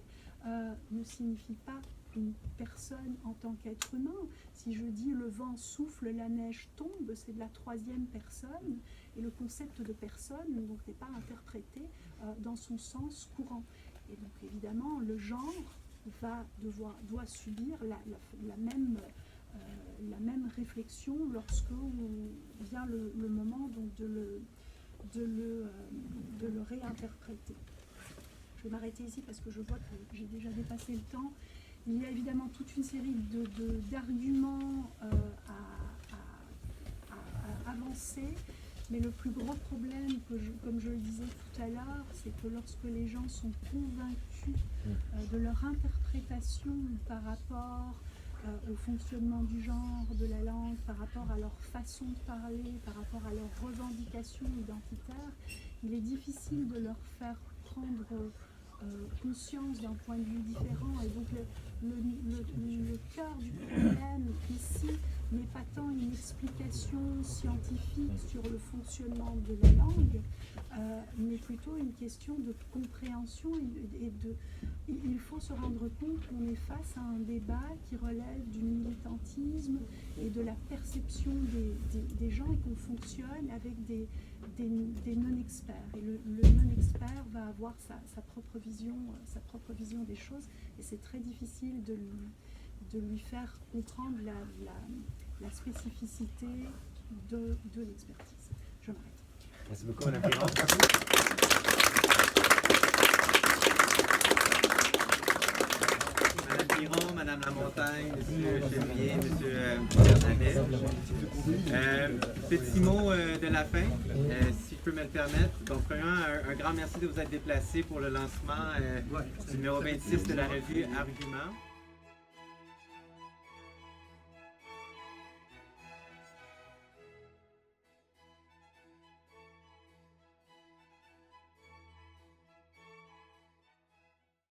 ne signifie pas une personne en tant qu'être humain. Si je dis le vent souffle, la neige tombe, c'est de la troisième personne, et le concept de personne donc n'est pas interprété dans son sens courant. Et donc évidemment, le genre doit subir la même réflexion lorsque vient le moment donc de le réinterpréter. Je vais m'arrêter ici parce que je vois que j'ai déjà dépassé le temps. Il y a évidemment toute une série d'arguments à avancer, mais le plus gros problème, comme je le disais tout à l'heure, c'est que lorsque les gens sont convaincus de leur interprétation par rapport au fonctionnement du genre, de la langue, par rapport à leur façon de parler, par rapport à leurs revendications identitaires, il est difficile de leur faire prendre conscience d'un point de vue différent. Et donc le cœur du problème ici n'est pas tant une explication scientifique sur le fonctionnement de la langue, mais plutôt une question de compréhension il faut se rendre compte qu'on est face à un débat qui relève du militantisme et de la perception des gens et qu'on fonctionne avec des non-experts. Et le non-expert va avoir sa propre vision des choses, et c'est très difficile de lui faire comprendre la spécificité de l'expertise. Je m'arrête. Merci beaucoup, Mme Piron. Mme Piron, Mme Lamontagne, M. Chevier, M. Bernabé. Petit mot de la fin, si je peux me le permettre. Donc, premièrement, un grand merci de vous être déplacés pour le lancement du numéro 26 de la revue Argument.